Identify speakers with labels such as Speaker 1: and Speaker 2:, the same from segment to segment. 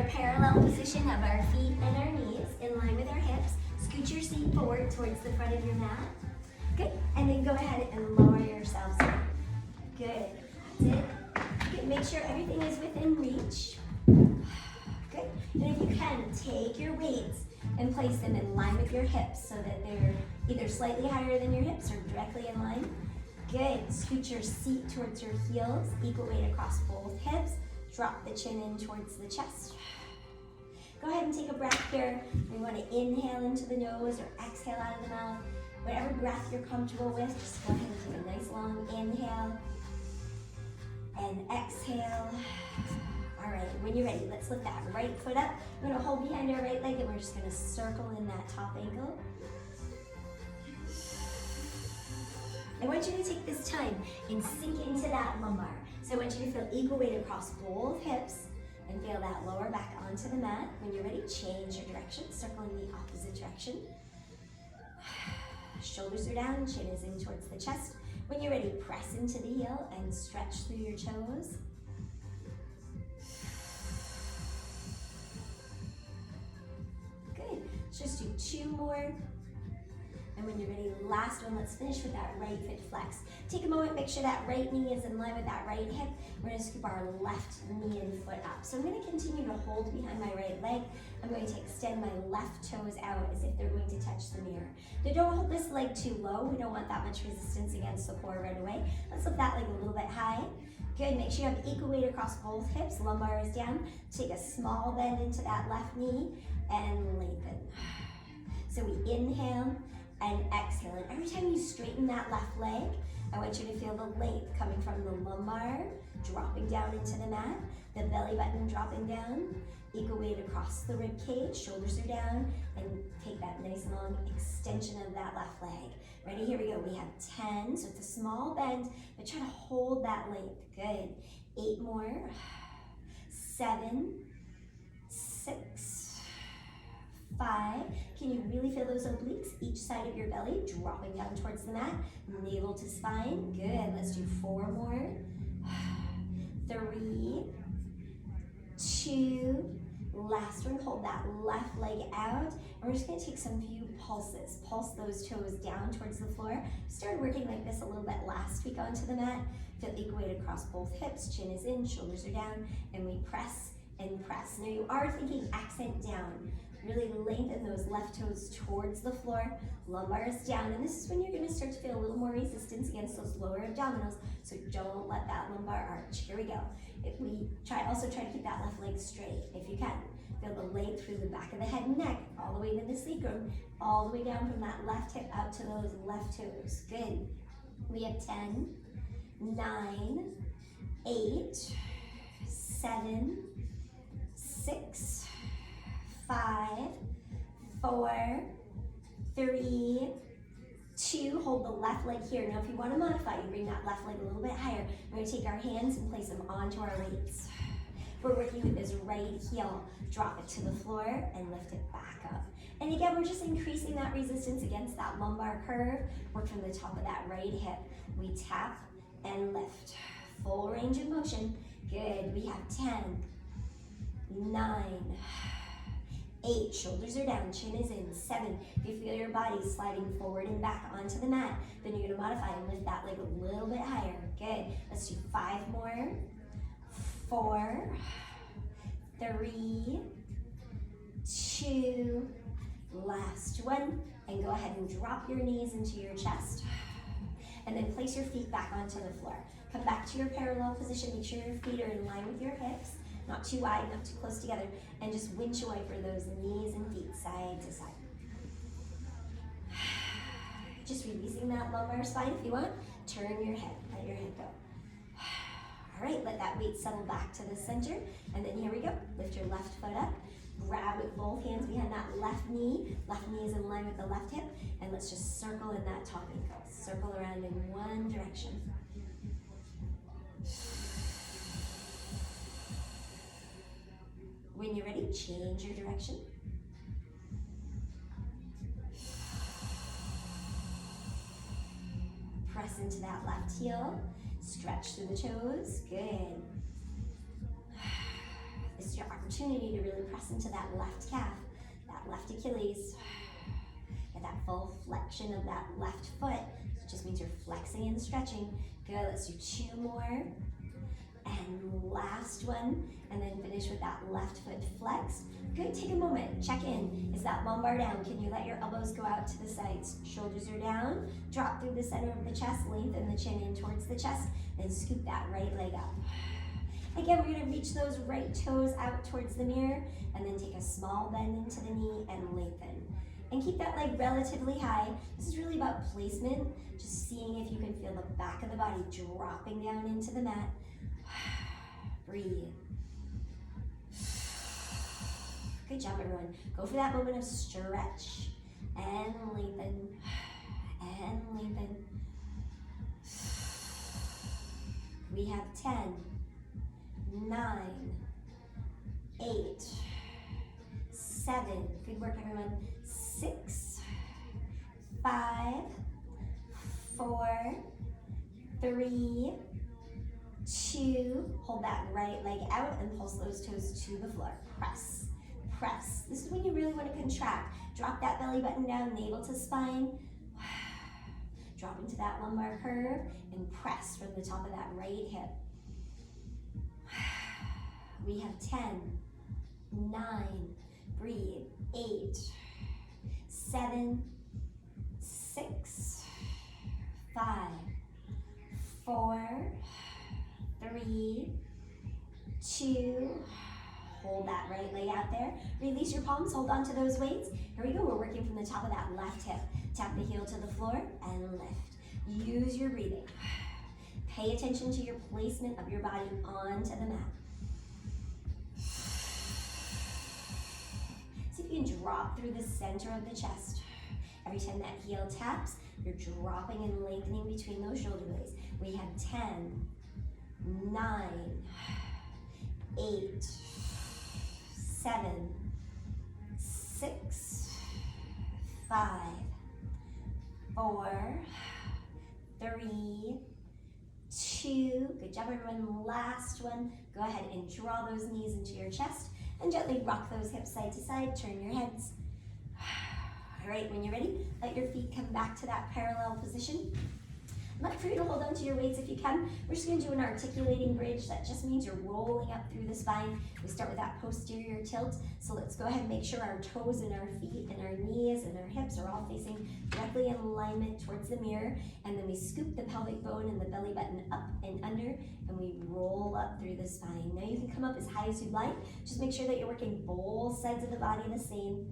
Speaker 1: our parallel position of our feet and our knees in line with our hips. Scoot your seat forward towards the front of your mat. Good. And then go ahead and lower yourselves down. Good. That's it. Good. Make sure everything is within reach. Good. And if you can, take your weights and place them in line with your hips so that they're either slightly higher than your hips or directly in line. Good. Scoot your seat towards your heels, equal weight across both hips. Drop the chin in towards the chest. Go ahead and take a breath here. We want to inhale into the nose or exhale out of the mouth. Whatever breath you're comfortable with, just go ahead and take a nice long inhale and exhale. All right, when you're ready, let's lift that right foot up. We're going to hold behind our right leg and we're just going to circle in that top ankle. I want you to take this time and sink into that lumbar. So I want you to feel equal weight across both hips and feel that lower back onto the mat. When you're ready, change your direction, circle in the opposite direction. Shoulders are down, chin is in towards the chest. When you're ready, press into the heel and stretch through your toes. Good. Let's just do 2 more. And when you're ready, last one, let's finish with that right foot flex. Take a moment, make sure that right knee is in line with that right hip. We're gonna scoop our left knee and foot up. So I'm gonna continue to hold behind my right leg. I'm going to extend my left toes out as if they're going to touch the mirror. Now don't hold this leg too low. We don't want that much resistance against the core right away. Let's lift that leg a little bit high. Good, make sure you have equal weight across both hips. Lumbar is down. Take a small bend into that left knee and lengthen. So we inhale and exhale. And every time you straighten that left leg, I want you to feel the length coming from the lumbar, dropping down into the mat, the belly button dropping down, equal weight across the rib cage, shoulders are down, and take that nice long extension of that left leg. Ready, here we go. We have 10, so it's a small bend, but try to hold that length. Good. 8 more. 7, 6, 5. Can you really feel those obliques? Each side of your belly dropping down towards the mat. Navel to spine. Good. Let's do 4 more. 3, 2. Last one. Hold that left leg out. And we're just going to take some few pulses. Pulse those toes down towards the floor. Started working like this a little bit last week onto the mat. Feel equal weight across both hips. Chin is in, shoulders are down, and we press and press. Now you are thinking accent down. Really lengthen those left toes towards the floor. Lumbar is down, and this is when you're going to start to feel a little more resistance against those lower abdominals, so don't let that lumbar arch. Here we go. Also try to keep that left leg straight if you can. Feel the length through the back of the head and neck, all the way to the sacrum, all the way down from that left hip out to those left toes. Good. We have 10, 9, 8, 7, 6, 5, 4, 3, 2. Hold the left leg here. Now if you want to modify, you bring that left leg a little bit higher. We're going to take our hands and place them onto our weights. We're working with this right heel. Drop it to the floor and lift it back up. And again, we're just increasing that resistance against that lumbar curve. Work from the top of that right hip. We tap and lift. Full range of motion. Good. We have 10, 9, 8, shoulders are down, chin is in. 7, if you feel your body sliding forward and back onto the mat, then you're going to modify and lift that leg a little bit higher. Good. Let's do 5 more. 4, 3, 2, last one. And go ahead and drop your knees into your chest. And then place your feet back onto the floor. Come back to your parallel position. Make sure your feet are in line with your hips. Not too wide, not too close together, and just winch away for those knees and feet side to side. Just releasing that lumbar spine. If you want, turn your head, let your head go. All right, let that weight settle back to the center, and then here we go. Lift your left foot up, grab with both hands behind that left knee. Left knee is in line with the left hip, and let's just circle in that top ankle. Circle around in one direction. When you're ready, change your direction. Press into that left heel. Stretch through the toes. Good. This is your opportunity to really press into that left calf, that left Achilles. Get that full flexion of that left foot. It just means you're flexing and stretching. Good, let's do 2 more. And last one, and then finish with that left foot flexed. Good, take a moment, check in. Is that lumbar down? Can you let your elbows go out to the sides? Shoulders are down, drop through the center of the chest, lengthen the chin in towards the chest, then scoop that right leg up. Again, we're gonna reach those right toes out towards the mirror, and then take a small bend into the knee and lengthen. And keep that leg relatively high. This is really about placement, just seeing if you can feel the back of the body dropping down into the mat. Breathe. Good job, everyone. Go for that moment of stretch and lengthen and lengthen. We have 10, 9, 8, 7. Good work, everyone. 6, 5, 4, 3, 2, hold that right leg out and pulse those toes to the floor. Press, press. This is when you really want to contract. Drop that belly button down, navel to spine. Drop into that lumbar curve and press from the top of that right hip. We have 10, 9, breathe, 8, 7, 6, 5, 4, 3, 2, hold that right leg out there. Release your palms, hold on to those weights. Here we go, we're working from the top of that left hip. Tap the heel to the floor and lift. Use your breathing. Pay attention to your placement of your body onto the mat. See if you can drop through the center of the chest. Every time that heel taps, you're dropping and lengthening between those shoulder blades. We have 10, 9, 8, 7, 6, 5, 4, 3, 2. Good job, everyone. Last one. Go ahead and draw those knees into your chest and gently rock those hips side to side. Turn your heads. All right, when you're ready, let your feet come back to that parallel position. Look for you to hold on to your weights if you can. We're just gonna do an articulating bridge. That just means you're rolling up through the spine. We start with that posterior tilt. So let's go ahead and make sure our toes and our feet and our knees and our hips are all facing directly in alignment towards the mirror. And then we scoop the pelvic bone and the belly button up and under, and we roll up through the spine. Now you can come up as high as you'd like. Just make sure that you're working both sides of the body the same.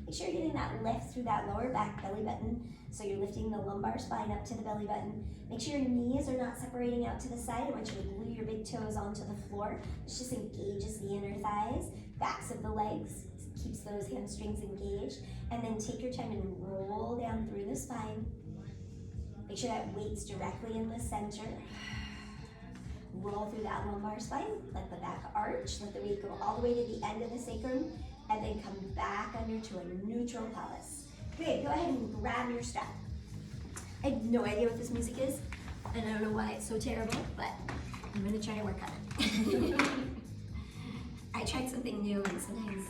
Speaker 1: Make sure you're getting that lift through that lower back belly button. So you're lifting the lumbar spine up to the belly button. Make sure your knees are not separating out to the side. I want you to glue your big toes onto the floor. This just engages the inner thighs, backs of the legs, keeps those hamstrings engaged. And then take your time and roll down through the spine. Make sure that weight's directly in the center. Roll through that lumbar spine. Let the back arch. Let the weight go all the way to the end of the sacrum. And then come back under to a neutral pelvis. Good, go ahead and grab your strap. I have no idea what this music is, and I don't know why it's so terrible, but I'm gonna try to work on it. I tried something new, and sometimes,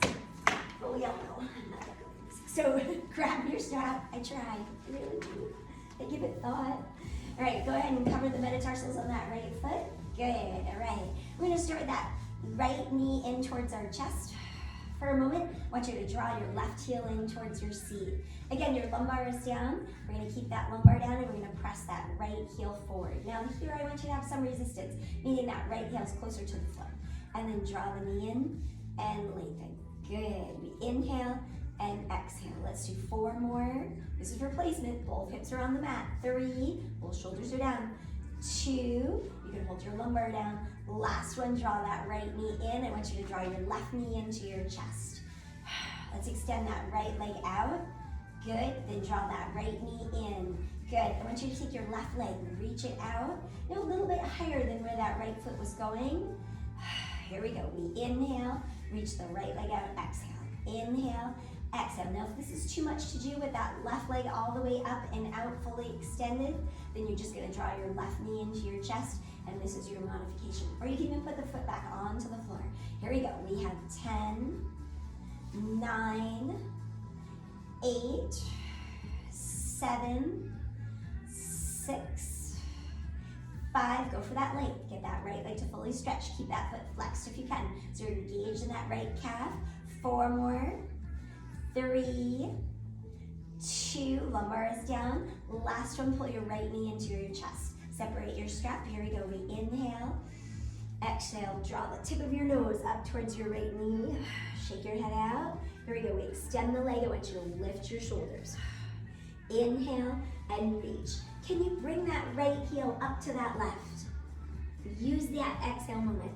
Speaker 1: but we all know I'm not that good at music. So grab your strap. I try, I really do. I give it thought. All right, go ahead and cover the metatarsals on that right foot. Good, all right. We're gonna start with that right knee in towards our chest. For a moment, I want you to draw your left heel in towards your seat. Again, your lumbar is down. We're gonna keep that lumbar down and we're gonna press that right heel forward. Now here I want you to have some resistance, meaning that right heel is closer to the floor. And then draw the knee in and lengthen. Good, we inhale and exhale. Let's do 4 more. This is for placement. Both hips are on the mat. 3, both shoulders are down. 2, you can hold your lumbar down. Last one, draw that right knee in. I want you to draw your left knee into your chest. Let's extend that right leg out. Good, then draw that right knee in. Good, I want you to take your left leg, reach it out. Now a little bit higher than where that right foot was going. Here we go, we inhale, reach the right leg out, exhale. Inhale, exhale. Now, if this is too much to do with that left leg all the way up and out fully extended, then you're just gonna draw your left knee into your chest, and this is your modification. Or you can even put the foot back onto the floor. Here we go. We have 10, 9, 8, 7, 6, 5. Go for that length. Get that right leg to fully stretch. Keep that foot flexed if you can. So you're engaged in that right calf. 4 more. 3, 2, lumbar is down. Last one, pull your right knee into your chest. Separate your strap. Here we go. We inhale. Exhale, draw the tip of your nose up towards your right knee. Shake your head out. Here we go. We extend the leg. I want you to lift your shoulders. Inhale and reach. Can you bring that right heel up to that left? Use that exhale moment.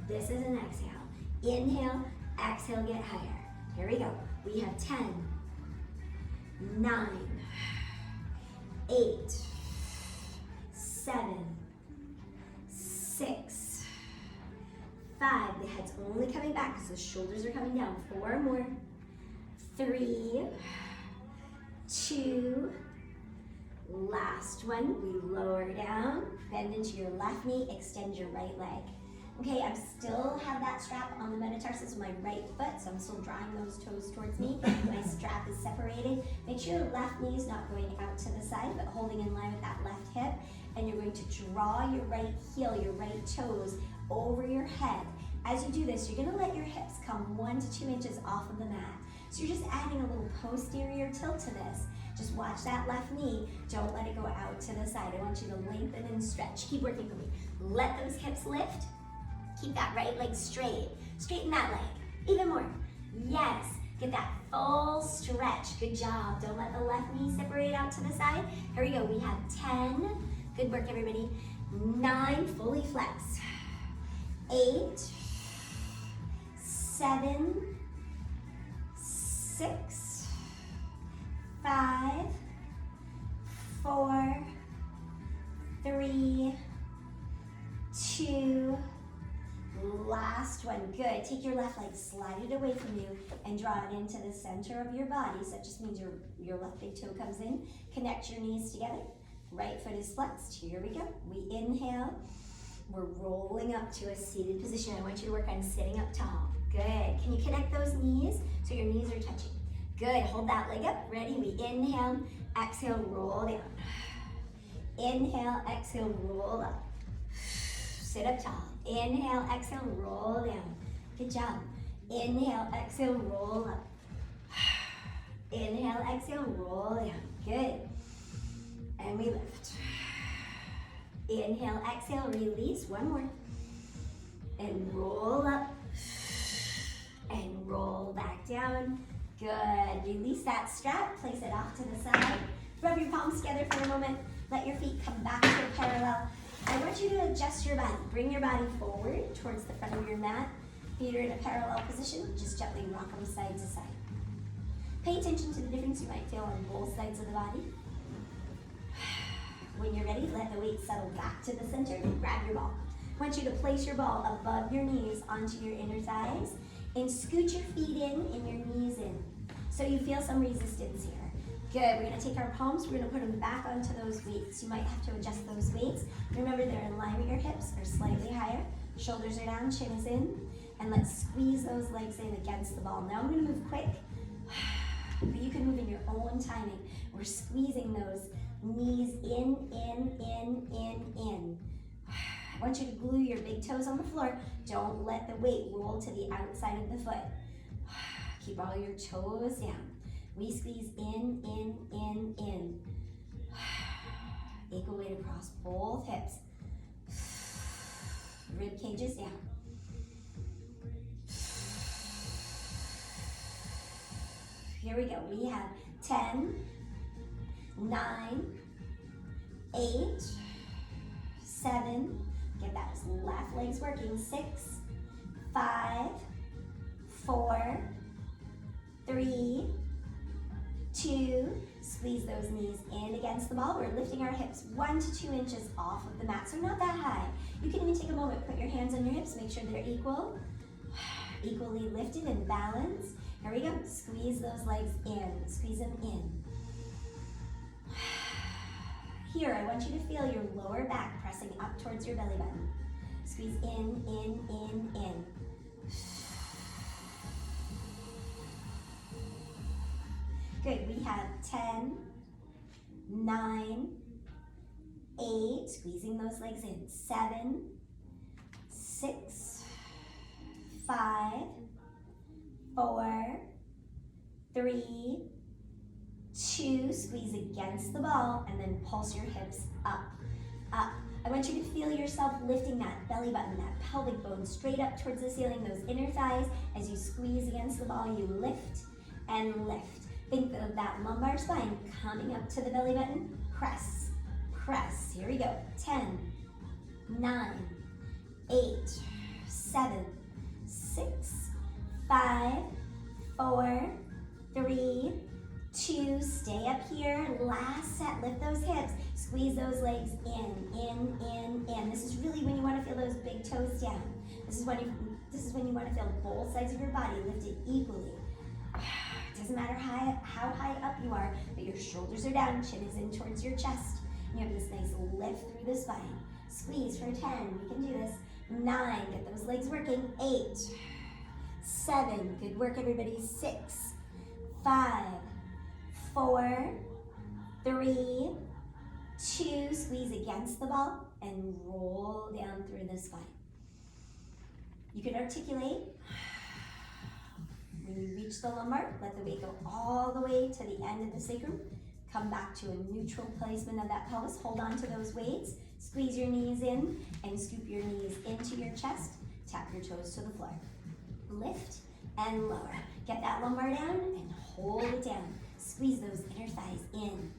Speaker 1: This is an exhale. Inhale, exhale, get higher. Here we go. We have 10, 9, 8, 7, 6, 5. The head's only coming back because the shoulders are coming down. 4 more. 3, 2, last one. We lower down, bend into your left knee, extend your right leg. Okay, I still have that strap on the metatarsus of my right foot, so I'm still drawing those toes towards me. My strap is separated. Make sure your left knee is not going out to the side, but holding in line with that left hip. And you're going to draw your right heel, your right toes over your head. As you do this, you're gonna let your hips come 1 to 2 inches off of the mat. So you're just adding a little posterior tilt to this. Just watch that left knee. Don't let it go out to the side. I want you to lengthen and stretch. Keep working for me. Let those hips lift. Keep that right leg straight. Straighten that leg. Even more. Yes. Get that full stretch. Good job. Don't let the left knee separate out to the side. Here we go. We have 10. Good work, everybody. 9. Fully flex. 8. 7. 6. 5. 4. 3. 2. Last one. Good. Take your left leg, slide it away from you, and draw it into the center of your body. So that just means your left big toe comes in. Connect your knees together. Right foot is flexed. Here we go. We inhale. We're rolling up to a seated position. I want you to work on sitting up tall. Good. Can you connect those knees so your knees are touching? Good. Hold that leg up. Ready? We inhale. Exhale. Roll down. Inhale. Exhale. Roll up. Sit up tall. Inhale, exhale, roll down. Good job. Inhale, exhale, roll up. Inhale, exhale, roll down. Good. And we lift. Inhale, exhale, release. One more. And roll up. And roll back down. Good. Release that strap. Place it off to the side. Rub your palms together for a moment. Let your feet come back to a parallel. I want you to adjust your body. Bring your body forward towards the front of your mat. Feet are in a parallel position. Just gently rock them side to side. Pay attention to the difference you might feel on both sides of the body. When you're ready, let the weight settle back to the center and grab your ball. I want you to place your ball above your knees onto your inner thighs and scoot your feet in and your knees in. So you feel some resistance here. Good. We're going to take our palms, we're going to put them back onto those weights. You might have to adjust those weights. Remember, they're in line with your hips. They're slightly higher. Shoulders are down, chin is in. And let's squeeze those legs in against the ball. Now I'm going to move quick, but you can move in your own timing. We're squeezing those knees in. I want you to glue your big toes on the floor. Don't let the weight roll to the outside of the foot. Keep all your toes down. We squeeze in. Equal weight across both hips. Rib cages down. Here we go. We have 10, 9, 8, 7. Get that left leg's working. 6, 5, 4, 3, 2, squeeze those knees in against the ball. We're lifting our hips 1 to 2 inches off of the mat, so not that high. You can even take a moment, put your hands on your hips, make sure they're equal, equally lifted and balanced. Here we go. Squeeze those legs in. Squeeze them in. Here, I want you to feel your lower back pressing up towards your belly button. Squeeze in, in, in, in. Good, we have 10, 9, 8, squeezing those legs in, 7, 6, 5, 4, 3, 2, squeeze against the ball, and then pulse your hips up, up. I want you to feel yourself lifting that belly button, that pelvic bone straight up towards the ceiling, those inner thighs. As you squeeze against the ball, you lift and lift. Think of that lumbar spine coming up to the belly button. Press, press. Here we go. 10, 9, 8, 7, 6, 5, 4, 3, 2, stay up here. Last set, lift those hips. Squeeze those legs in. This is really when you want to feel those big toes down. This is when you want to feel both sides of your body lifted equally. It doesn't matter how high up you are, but your shoulders are down, chin is in towards your chest. You have this nice lift through the spine. Squeeze for 10, you can do this. 9, get those legs working. 8, 7, good work everybody. 6, 5, 4, 3, 2, squeeze against the ball and roll down through the spine. You can articulate. When you reach the lumbar, let the weight go all the way to the end of the sacrum. Come back to a neutral placement of that pelvis. Hold on to those weights. Squeeze your knees in and scoop your knees into your chest. Tap your toes to the floor. Lift and lower. Get that lumbar down and hold it down. Squeeze those inner thighs in.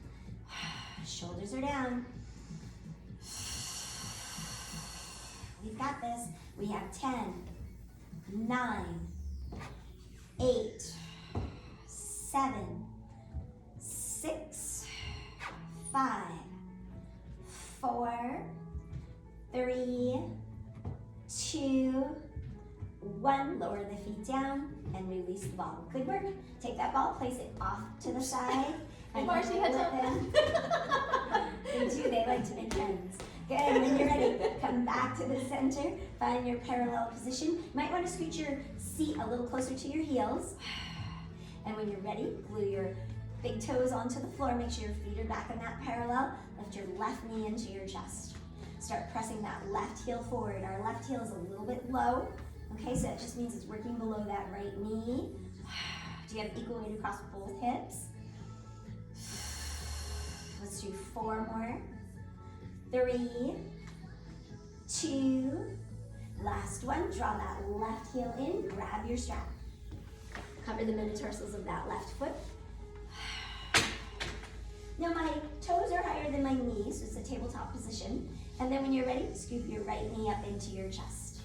Speaker 1: Shoulders are down. We've got this. We have 10, 9, 8, 7, 6, 5, 4, 3, 2, 1. Lower the feet down and release the ball. Good work. Take that ball, place it off to the side. And
Speaker 2: Marcy had
Speaker 1: them. They do, they like to make friends. Good, when you're ready, come back to the center, find your parallel position. You might want to scoot your seat a little closer to your heels. And when you're ready, glue your big toes onto the floor. Make sure your feet are back in that parallel. Lift your left knee into your chest. Start pressing that left heel forward. Our left heel is a little bit low. Okay, so that just means it's working below that right knee. Do you have equal weight across both hips? Let's do 4 more. 3, 2, last one. Draw that left heel in, grab your strap. Cover the metatarsals of that left foot. Now my toes are higher than my knees, so it's a tabletop position. And then when you're ready, scoop your right knee up into your chest.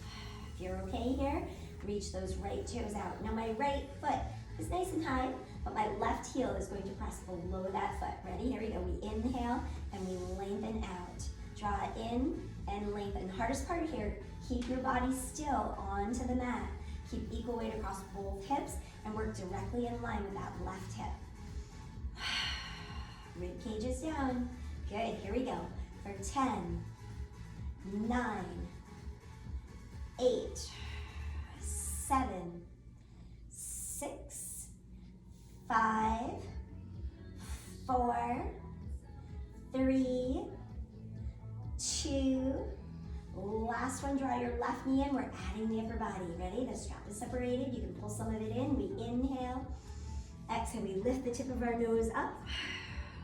Speaker 1: If you're okay here, reach those right toes out. Now my right foot is nice and high, but my left heel is going to press below that foot. Ready? Here we go. We inhale and we lengthen out. Draw in and lengthen. Hardest part here, keep your body still onto the mat. Keep equal weight across both hips and work directly in line with that left hip. Rib cage is down. Good, here we go. For 10, 9, 8, 7, 6, 5, 4, 3, 2, last one, draw your left knee in. We're adding the upper body. Ready? The strap is separated. You can pull some of it in. We inhale. Exhale, we lift the tip of our nose up.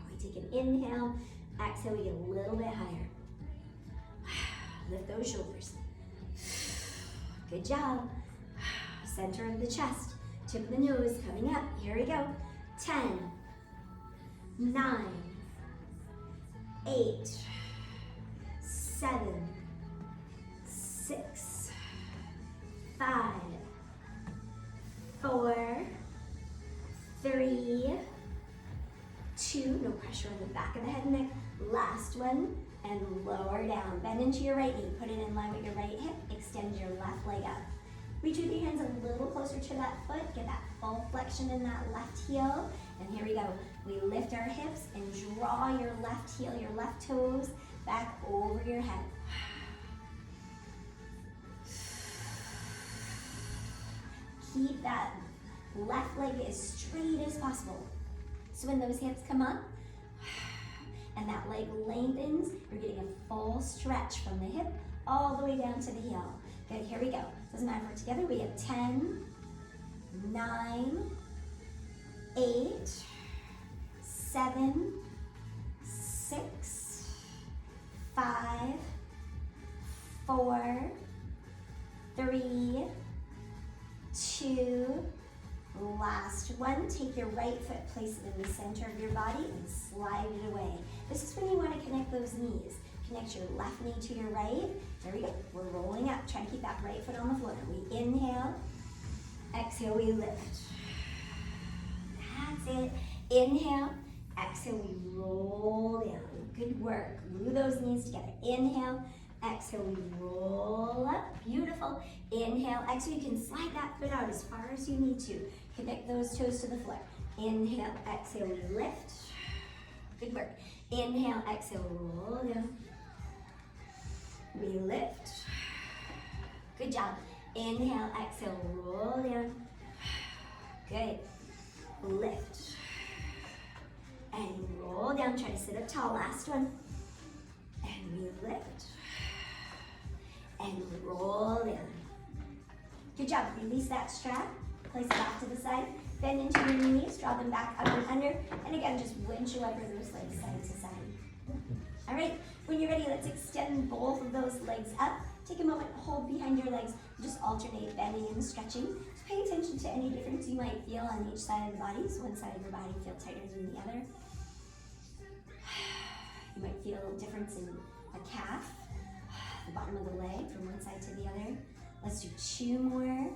Speaker 1: We take an inhale. Exhale, we get a little bit higher. Lift those shoulders. Good job. Center of the chest. Tip of the nose coming up. Here we go. 10, 9, 8, 7, 6, 5, 4, 3, 2, no pressure on the back of the head and neck. Last one, and lower down. Bend into your right knee. Put it in line with your right hip. Extend your left leg up. Reach with your hands a little closer to that foot. Get that full flexion in that left heel. And here we go. We lift our hips and draw your left heel, your left toes back over your head. Keep that left leg as straight as possible. So when those hips come up and that leg lengthens, you're getting a full stretch from the hip all the way down to the heel. Good, here we go. Doesn't matter if we're together. We have 10, 9, 8, 7, 6, 5, 4, 3, 2, last one. Take your right foot, place it in the center of your body and slide it away. This is when you want to connect those knees. Connect your left knee to your right. There we go. We're rolling up. Try to keep that right foot on the floor. We inhale. Exhale, we lift. That's it. Inhale. Exhale, we roll down. Good work. Glue those knees together. Inhale. Exhale, we roll up. Beautiful. Inhale. Exhale, you can slide that foot out as far as you need to. Connect those toes to the floor. Inhale. Exhale, we lift. Good work. Inhale. Exhale, roll down. We lift. Good job. Inhale, exhale, roll down. Good. Lift. And roll down. Try to sit up tall. Last one. And we lift. And roll down. Good job. Release that strap. Place it off to the side. Bend into your knees. Draw them back up and under. And again, just windshield wiper those legs side to side. All right. When you're ready, let's extend both of those legs up. Take a moment, hold behind your legs, just alternate bending and stretching. Just pay attention to any difference you might feel on each side of the body. So one side of your body feel tighter than the other. You might feel a difference in a calf, the bottom of the leg from one side to the other. Let's do 2 more.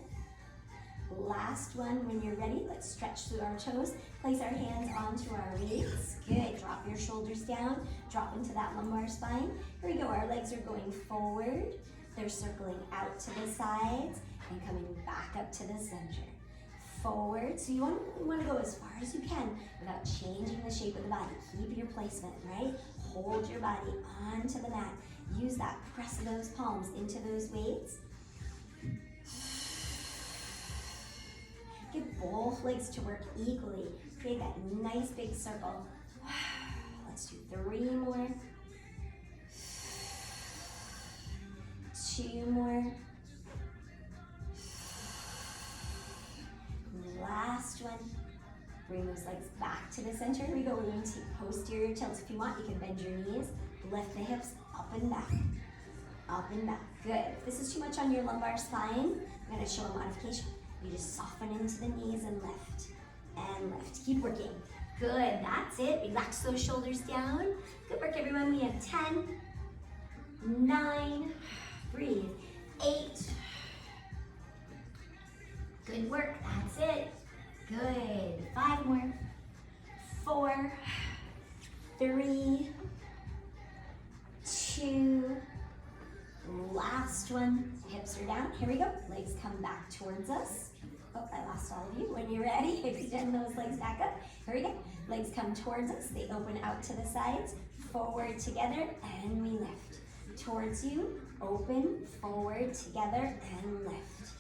Speaker 1: Last one. When you're ready, let's stretch through our toes. Place our hands onto our weights. Good. Drop your shoulders down. Drop into that lumbar spine. Here we go. Our legs are going forward. They're circling out to the sides and coming back up to the center. Forward. So you want to go as far as you can without changing the shape of the body. Keep your placement, right? Hold your body onto the mat. Use that press of those palms into those weights. Get both legs to work equally. Create that nice big circle. Let's do 3 more. 2 more. Last one. Bring those legs back to the center. Here we go. We're going to take posterior tilts. If you want, you can bend your knees, lift the hips up and back. Up and back. Good. If this is too much on your lumbar spine, I'm going to show a modification. You just soften into the knees and lift. And lift. Keep working. Good. That's it. Relax those shoulders down. Good work, everyone. We have 10, 9, breathe, 8. Good work. That's it. Good. 5 more. 4, 3, 2. Last one. Hips are down. Here we go. Legs come back towards us. Oh, I lost all of you. When you're ready, extend those legs back up. Here we go. Legs come towards us. They open out to the sides. Forward together, and we lift. Towards you, open, forward, together, and lift.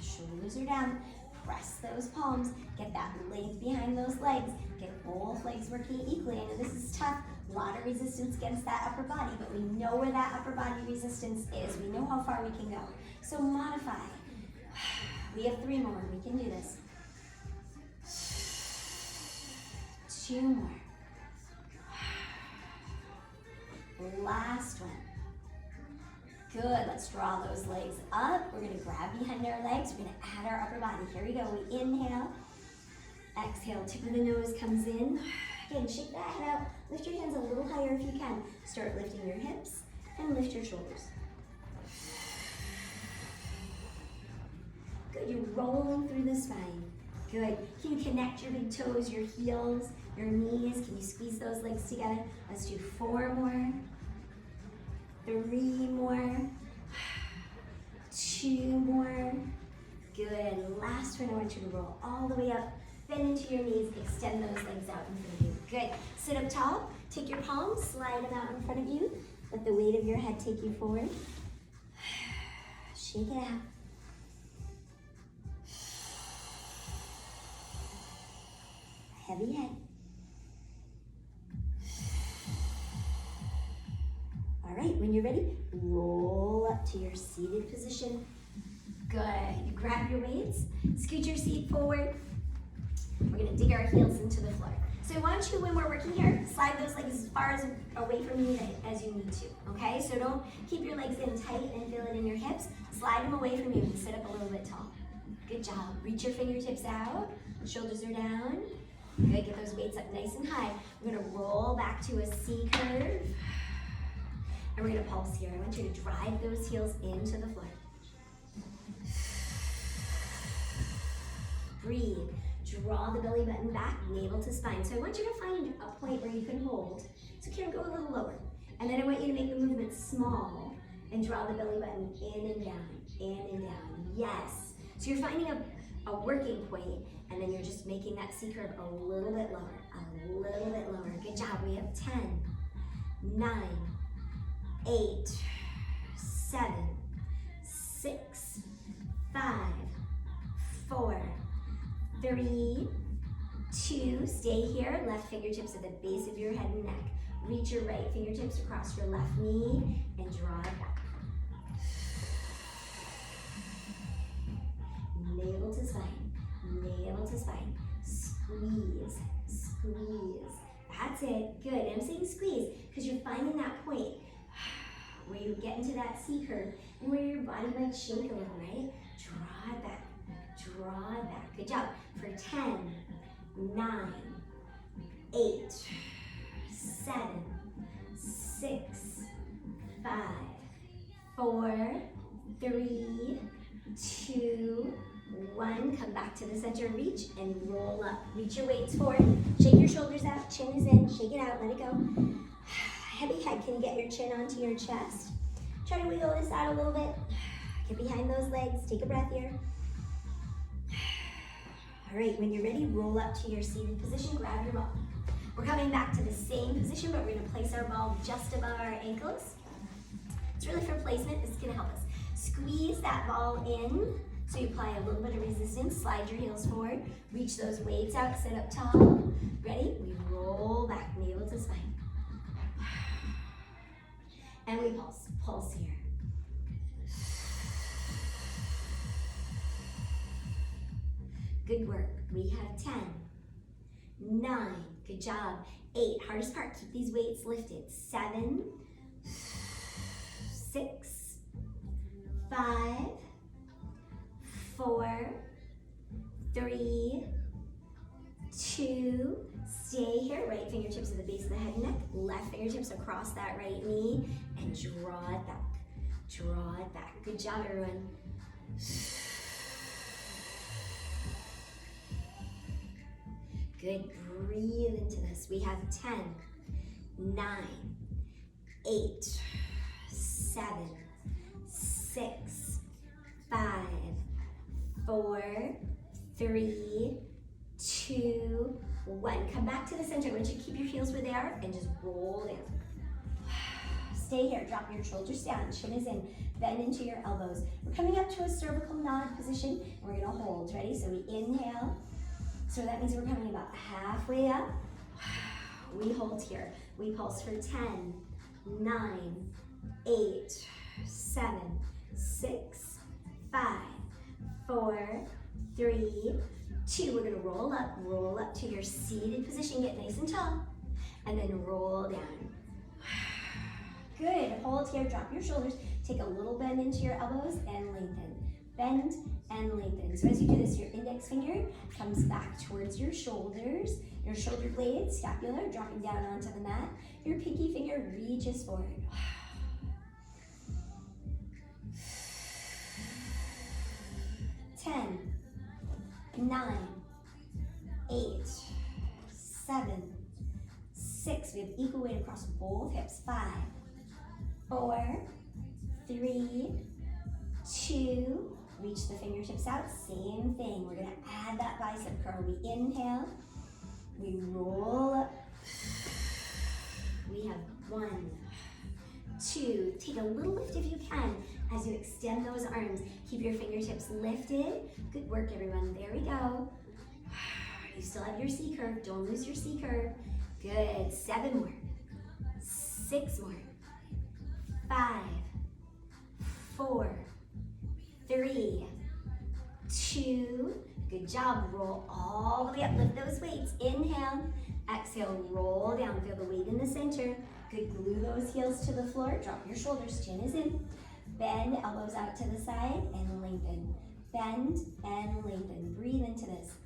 Speaker 1: Shoulders are down. Press those palms. Get that length behind those legs. Get both legs working equally. I know this is tough. A lot of resistance against that upper body, but we know where that upper body resistance is. We know how far we can go. So modify. We have 3 more. We can do this. 2 more. Last one. Good. Let's draw those legs up. We're going to grab behind our legs. We're going to add our upper body. Here we go. We inhale. Exhale. Tip of the nose comes in. Again, shake that head out. Lift your hands a little higher if you can. Start lifting your hips and lift your shoulders. Good. You're rolling through the spine. Good. Can you connect your big toes, your heels, your knees? Can you squeeze those legs together? Let's do 4 more. 3 more. 2 more. Good. Last one, I want you to roll all the way up, bend into your knees, extend those legs out in front of you. Good. Sit up tall, take your palms, slide them out in front of you. Let the weight of your head take you forward. Shake it out. Heavy head. All right, when you're ready, roll up to your seated position. Good. You grab your weights, scoot your seat forward. We're gonna dig our heels into the floor. So I want you, when we're working here, slide those legs as far away from you as you need to, okay? So don't keep your legs in tight and feel it in your hips. Slide them away from you and sit up a little bit tall. Good job. Reach your fingertips out, shoulders are down. Good, get those weights up nice and high. We're gonna roll back to a C curve. And we're gonna pulse here. I want you to drive those heels into the floor. Breathe. Draw the belly button back, navel to spine. So I want you to find a point where you can hold. So Karen, go a little lower. And then I want you to make the movement small and draw the belly button in and down, in and down. Yes. So you're finding a working point, and then you're just making that C curve a little bit lower, a little bit lower. Good job. We have 10, 9, 8, 7, 6, 5, 4, 3, 2, stay here. Left fingertips at the base of your head and neck. Reach your right fingertips across your left knee and draw it back. Navel to spine, navel to spine. Squeeze, squeeze. That's it. Good. And I'm saying squeeze because you're finding that point where you get into that C curve and where your body might shake a little, right? Draw it back. Draw it back. Good job. For 10, 9, 8, 7, 6, 5, 4, 3, 2, 1. Come back to the center, reach and roll up. Reach your weights forward. Shake your shoulders out. Chin is in. Shake it out. Let it go. Heavy head. Can you get your chin onto your chest? Try to wiggle this out a little bit. Get behind those legs. Take a breath here. All right, when you're ready, roll up to your seated position, grab your ball. We're coming back to the same position, but we're gonna place our ball just above our ankles. It's really for placement, this is gonna help us. Squeeze that ball in, so you apply a little bit of resistance, slide your heels forward, reach those weights out, sit up tall. Ready? We roll back, navel to spine. And we pulse, pulse here. Good work. We have 10, 9, good job. 8, hardest part, keep these weights lifted. 7, 6, 5, 4, 3, 2, stay here. Right fingertips at the base of the head and neck, left fingertips across that right knee, and draw it back. Draw it back. Good job, everyone. Good, breathe into this. We have 10, 9, 8, 7, 6, 5, 4, 3, 2, 1. Come back to the center. I want you to keep your heels where they are and just roll down. Stay here, drop your shoulders down, chin is in, bend into your elbows. We're coming up to a cervical nod position. We're gonna hold, ready? So we inhale. So that means we're coming about halfway up. We hold here. We pulse for 10, 9, 8, 7, 6, 5, 4, 3, 2. We're gonna roll up to your seated position. Get nice and tall. And then roll down. Good, hold here, drop your shoulders. Take a little bend into your elbows and lengthen. Bend and lengthen. So as you do this, your index finger comes back towards your shoulders, your shoulder blades, scapula, dropping down onto the mat. Your pinky finger reaches forward. 10, 9, 8, 7, 6. We have equal weight across both hips. 5, 4, 3, 2, reach the fingertips out, same thing. We're gonna add that bicep curl. We inhale, we roll up. We have 1, 2, take a little lift if you can as you extend those arms. Keep your fingertips lifted. Good work, everyone. There we go. You still have your C curve. Don't lose your C curve. Good. 7 more. 6 more. 5, 4, 3, 2. Good job. Roll all the way up. Lift those weights. Inhale. Exhale. Roll down. Feel the weight in the center. Good. Glue those heels to the floor. Drop your shoulders. Chin is in. Bend. Elbows out to the side and lengthen. Bend and lengthen. Breathe into this.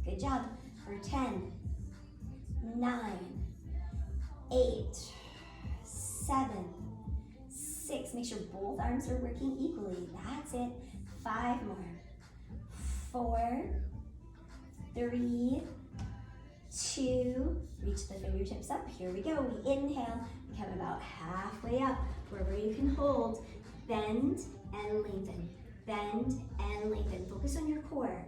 Speaker 1: Good job. For 10, 9, 8, 7, 6. Make sure both arms are working equally. That's it. 5 more. 4, 3, 2. Reach the fingertips up. Here we go. We inhale. We come about halfway up. Wherever you can hold. Bend and lengthen. Bend and lengthen. Focus on your core.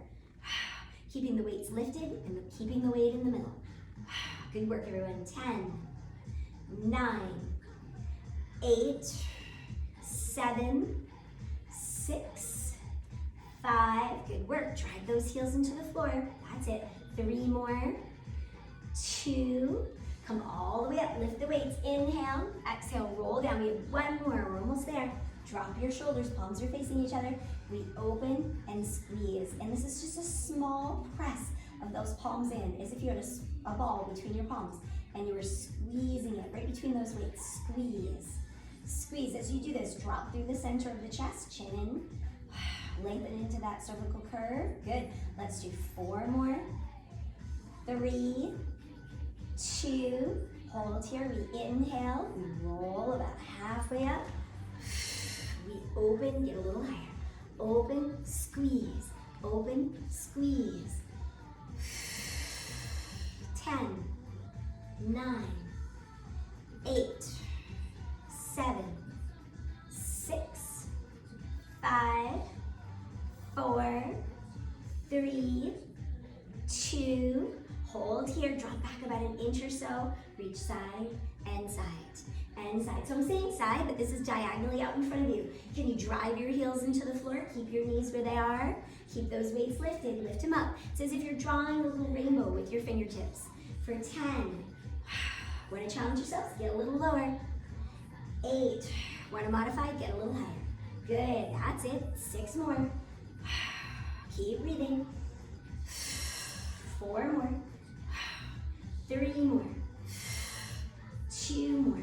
Speaker 1: Keeping the weights lifted and keeping the weight in the middle. Good work, everyone. 10, 9, 8, 7, 6, 5. Good work. Drive those heels into the floor. That's it. 3 more. 2. Come all the way up. Lift the weights. Inhale. Exhale. Roll down. We have 1 more. We're almost there. Drop your shoulders. Palms are facing each other. We open and squeeze. And this is just a small press of those palms in, as if you had a ball between your palms and you were squeezing it right between those weights. Squeeze. Squeeze. As you do this, drop through the center of the chest, chin in. Lengthen into that cervical curve. Good. Let's do 4 more. 3, 2. Hold here. We inhale. We roll about halfway up. We open, get a little higher. Open, squeeze. Open, squeeze. 10, 9, 8, 7, 6, 5, 4, 3, 2. Hold here. Drop back about an inch or so. Reach side and side. And side. So I'm saying side, but this is diagonally out in front of you. Can you drive your heels into the floor? Keep your knees where they are. Keep those weights lifted. Lift them up. It's as if you're drawing a little rainbow with your fingertips. For 10. Want to challenge yourselves? Get a little lower. 8. Want to modify? Get a little higher. Good. That's it. 6 more. Keep breathing. 4 more. 3 more. 2 more.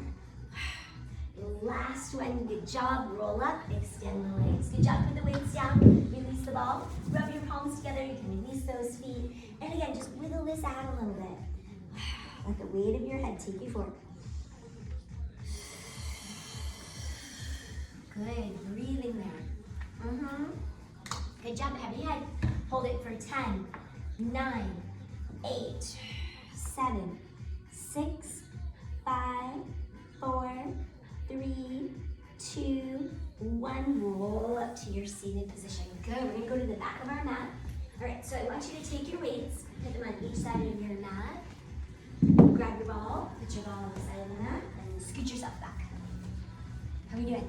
Speaker 1: Last one. Good job. Roll up. Extend the legs. Good job. Put the weights down. Release the ball. Rub your palms together. You can release those feet. And again, just wiggle this out a little bit. Let the weight of your head take you forward. Good. Breathing there. Good job. Heavy head. Hold it for 10, 9, 8, 7, 6, 5, 4, 3, 2, 1. Roll up to your seated position. Good. We're going to go to the back of our mat. All right, so I want you to take your weights, put them on each side of your mat. Grab your ball, put your ball on the side of the mat, and scoot yourself back. How are you doing?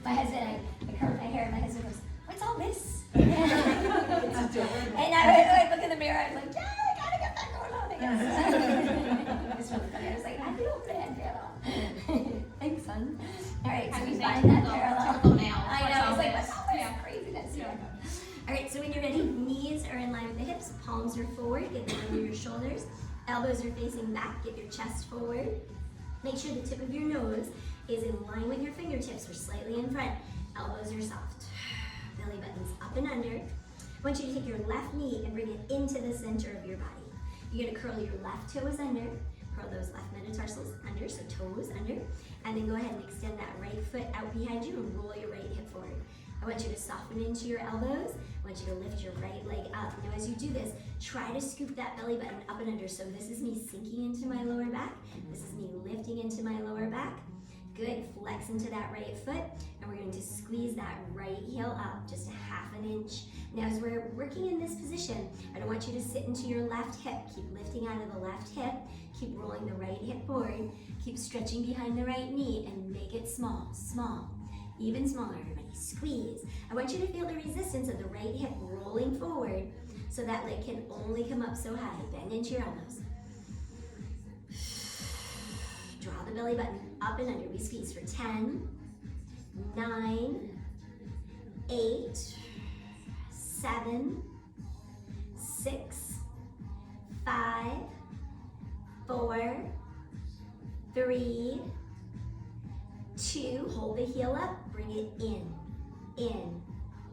Speaker 1: My husband, I curled my hair, and my husband goes, "What's all this?" And I look in the mirror, I'm like, "Yeah, I gotta get that going on again." It's really funny. I was like, "I feel bad at all." Thanks, son. All right, so we find that parallel. I know, it's like, what's all this craziness? Yeah. All right, so when you're ready, knees are in line with the hips, palms are forward, get them under your shoulders, elbows are facing back, get your chest forward. Make sure the tip of your nose is in line with your fingertips or slightly in front. Elbows are soft. Belly buttons up and under. I want you to take your left knee and bring it into the center of your body. You're gonna curl your left toes under, curl those left metatarsals under, so toes under, and then go ahead and extend that right foot out behind you and roll your right hip forward. I want you to soften into your elbows. I want you to lift your right leg up. Now as you do this, try to scoop that belly button up and under. So this is me sinking into my lower back. This is me lifting into my lower back. Good, flex into that right foot, and we're going to squeeze that right heel up just a half an inch. Now as we're working in this position, I don't want you to sit into your left hip. Keep lifting out of the left hip, keep rolling the right hip forward, keep stretching behind the right knee, and make it small, small, even smaller, everybody. Squeeze. I want you to feel the resistance of the right hip rolling forward so that leg can only come up so high. Bend into your elbows. Draw the belly button up and under. We squeeze for 10, 9, 8, 7, 6, 5, 4, 3, 2. Hold the heel up, bring it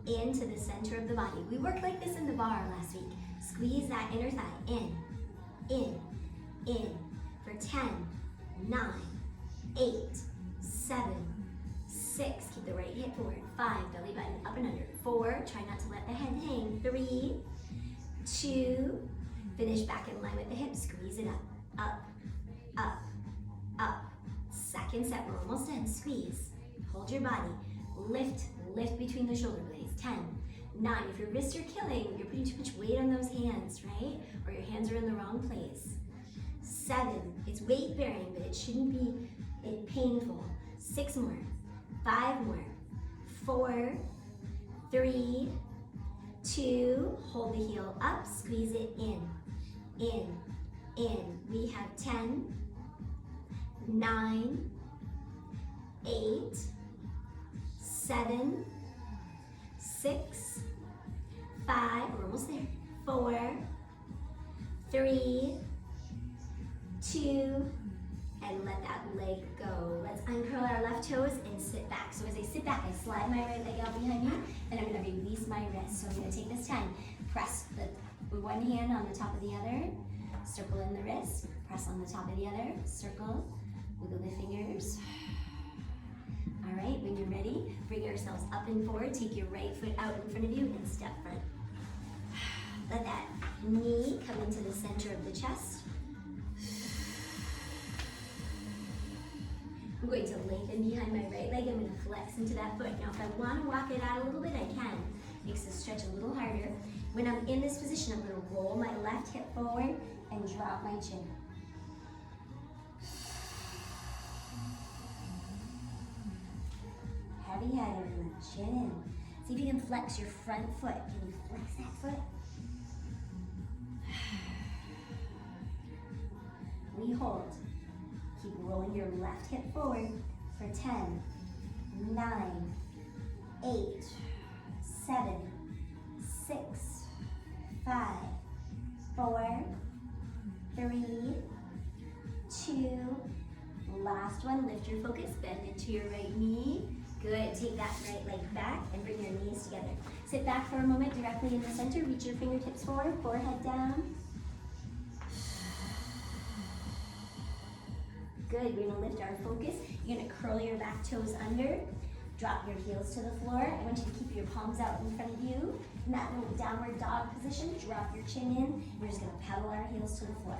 Speaker 1: into the center of the body. We worked like this in the bar last week. Squeeze that inner thigh in, for 10, 9, 8, 7, 6, keep the right hip forward, 5, belly button up and under, 4, try not to let the head hang, 3, 2, finish back in line with the hips, squeeze it up, up, second set, we're almost done, squeeze, hold your body, lift between the shoulder blades, 10, 9, if your wrists are killing, you're putting too much weight on those hands, right? Or your hands are in the wrong place. 7, it's weight bearing, but it shouldn't be painful. 6 more, 5 more, 4, 3, 2, hold the heel up, squeeze it in. We have 10, 9, 8, 7, 6, 5, we're almost there, 4, 3, 2, and let that leg go. Let's uncurl our left toes and sit back. So as I sit back, I slide my right leg out behind me, and I'm going to release my wrist. So I'm going to take this time, press the one hand on the top of the other, circle in the wrist, press on the top of the other, circle, wiggle the fingers. All right, when you're ready, bring yourselves up and forward, take your right foot out in front of you and step front. Let that knee come into the center of the chest. I'm going to lengthen behind my right leg. I'm going to flex into that foot. Now, if I want to walk it out a little bit, I can. Makes the stretch a little harder. When I'm in this position, I'm going to roll my left hip forward and drop my chin. Heavy head, everyone. Chin in. See if you can flex your front foot. Can you flex that foot? We hold. Keep rolling your left hip forward for 10, 9, 8, 7, 6, 5, 4, 3, 2, last one. Lift your focus, bend into your right knee. Good, take that right leg back and bring your knees together. Sit back for a moment directly in the center, reach your fingertips forward, forehead down. Good, we're gonna lift our focus. You're gonna curl your back toes under, drop your heels to the floor. I want you to keep your palms out in front of you. In that little downward dog position, drop your chin in. We're just gonna pedal our heels to the floor.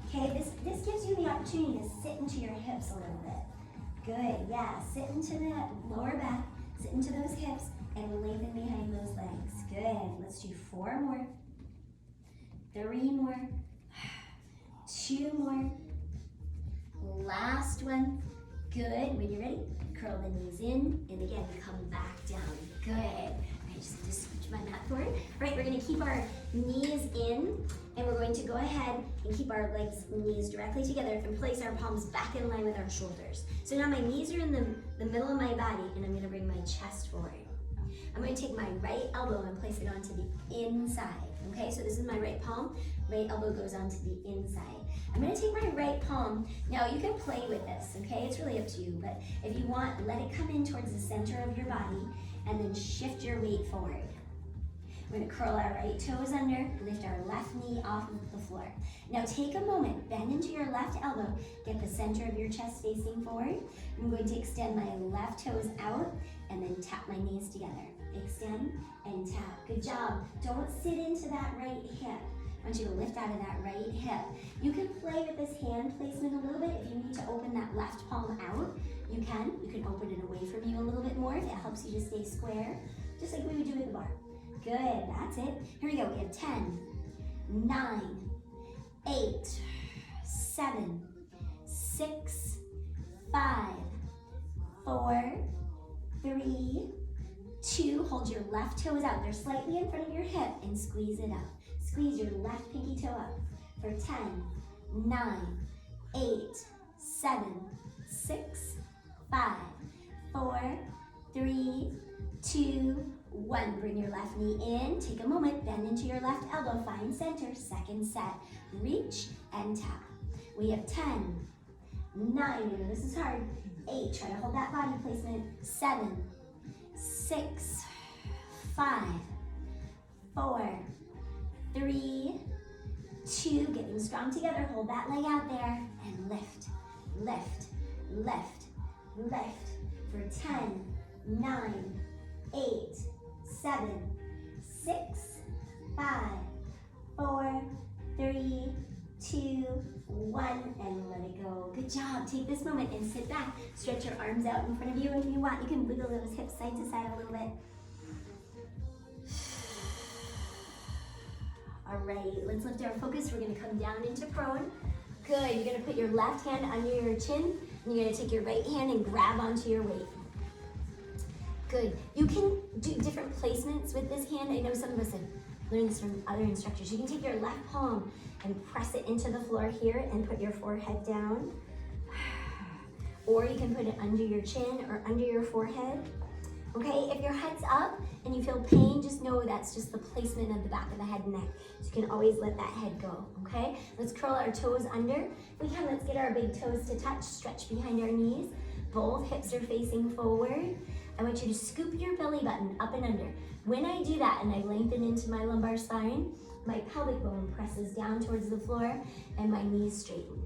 Speaker 1: Okay, this gives you the opportunity to sit into your hips a little bit. Good, yeah, sit into that lower back, sit into those hips, and lengthen behind those legs. Good, let's do 4 more, 3 more, 2 more, last one. Good, when you're ready, curl the knees in, and again, come back down. Good. I just have to scooch my mat forward. All right, we're gonna keep our knees in, and we're going to go ahead and keep our knees directly together and place our palms back in line with our shoulders. So now my knees are in the middle of my body, and I'm gonna bring my chest forward. I'm gonna take my right elbow and place it onto the inside. Okay, so this is my right palm, right elbow goes onto the inside. I'm gonna take my right palm. Now you can play with this, okay? It's really up to you, but if you want, let it come in towards the center of your body and then shift your weight forward. We're gonna curl our right toes under, lift our left knee off of the floor. Now take a moment, bend into your left elbow, get the center of your chest facing forward. I'm going to extend my left toes out and then tap my knees together. Extend and tap, good job. Don't sit into that right hip. I want you to lift out of that right hip. You can play with this hand placement a little bit. If you need to open that left palm out, you can. You can open it away from you a little bit more if it helps you to stay square, just like we would do with the bar. Good, that's it. Here we go. We have 10, 9, 8, 7, 6, 5, 4, 3, 2. Hold your left toes out. They're slightly in front of your hip and squeeze it up. Squeeze your left pinky toe up for 10, 9, 8, 7, 6, 5, 4, 3, 2, 1. Bring your left knee in. Take a moment. Bend into your left elbow. Find center. Second set. Reach and tap. We have 10, 9. You know this is hard. 8. Try to hold that body placement. 7, 6, 5, 4, 3, 2. Getting strong together. Hold that leg out there and lift, lift, lift, lift for 10, 9, 8, 7, 6, 5, 4, 3, 2, 1, and let it go. Good job. Take this moment and sit back. Stretch your arms out in front of you. If you want, you can wiggle those hips side to side a little bit. All right, let's lift our focus. We're gonna come down into prone. Good, you're gonna put your left hand under your chin, and you're gonna take your right hand and grab onto your weight. Good, you can do different placements with this hand. I know some of us have learned this from other instructors. You can take your left palm and press it into the floor here and put your forehead down. Or you can put it under your chin or under your forehead. Okay, if your head's up and you feel pain, just know that's just the placement of the back of the head and neck. So you can always let that head go, okay? Let's curl our toes under. If we can, let's get our big toes to touch, stretch behind our knees. Both hips are facing forward. I want you to scoop your belly button up and under. When I do that and I lengthen into my lumbar spine, my pelvic bone presses down towards the floor and my knees straighten.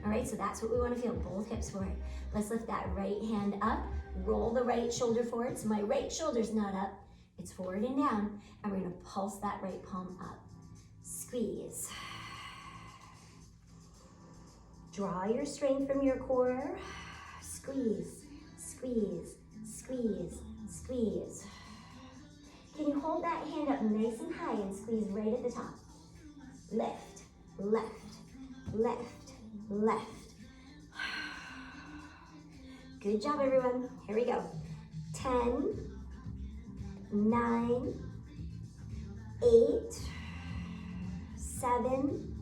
Speaker 1: All right, so that's what we want to feel, both hips forward. Let's lift that right hand up, roll the right shoulder forward. So my right shoulder's not up, it's forward and down. And we're gonna pulse that right palm up. Squeeze. Draw your strength from your core. Squeeze, squeeze, squeeze, squeeze. Can you hold that hand up nice and high and squeeze right at the top? Lift, left, left, left. Good job, everyone. Here we go. 10, 9, 8, 7,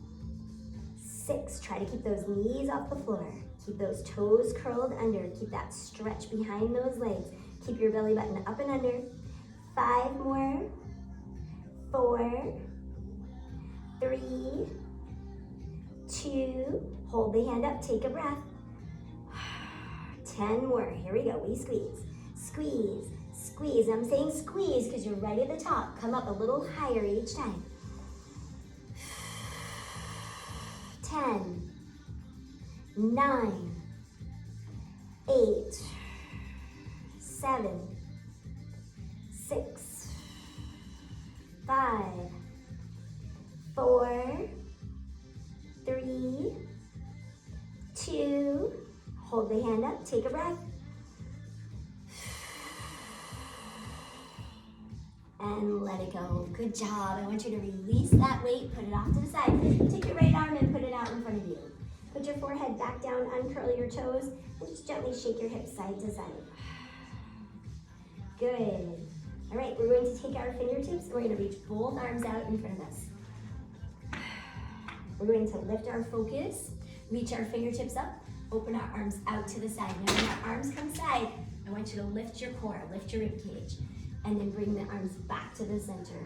Speaker 1: 6. Try to keep those knees off the floor. Keep those toes curled under. Keep that stretch behind those legs. Keep your belly button up and under. 5 more. 4, 3, 2. Hold the hand up. Take a breath. 10 more. Here we go. We squeeze. Squeeze. Squeeze. I'm saying squeeze because you're right at the top. Come up a little higher each time. 10, 9, 8, 7, 6, 5, 4, 3, 2. Hold the hand up, take a breath. And let it go. Good job. I want you to release that weight, put it off to the side. Take your right arm and put it out in front of you. Put your forehead back down, uncurl your toes, and just gently shake your hips side to side. Good. All right, we're going to take our fingertips and we're going to reach both arms out in front of us. We're going to lift our focus, reach our fingertips up, open our arms out to the side. Now when our arms come side, I want you to lift your core, lift your rib cage, and then bring the arms back to the center.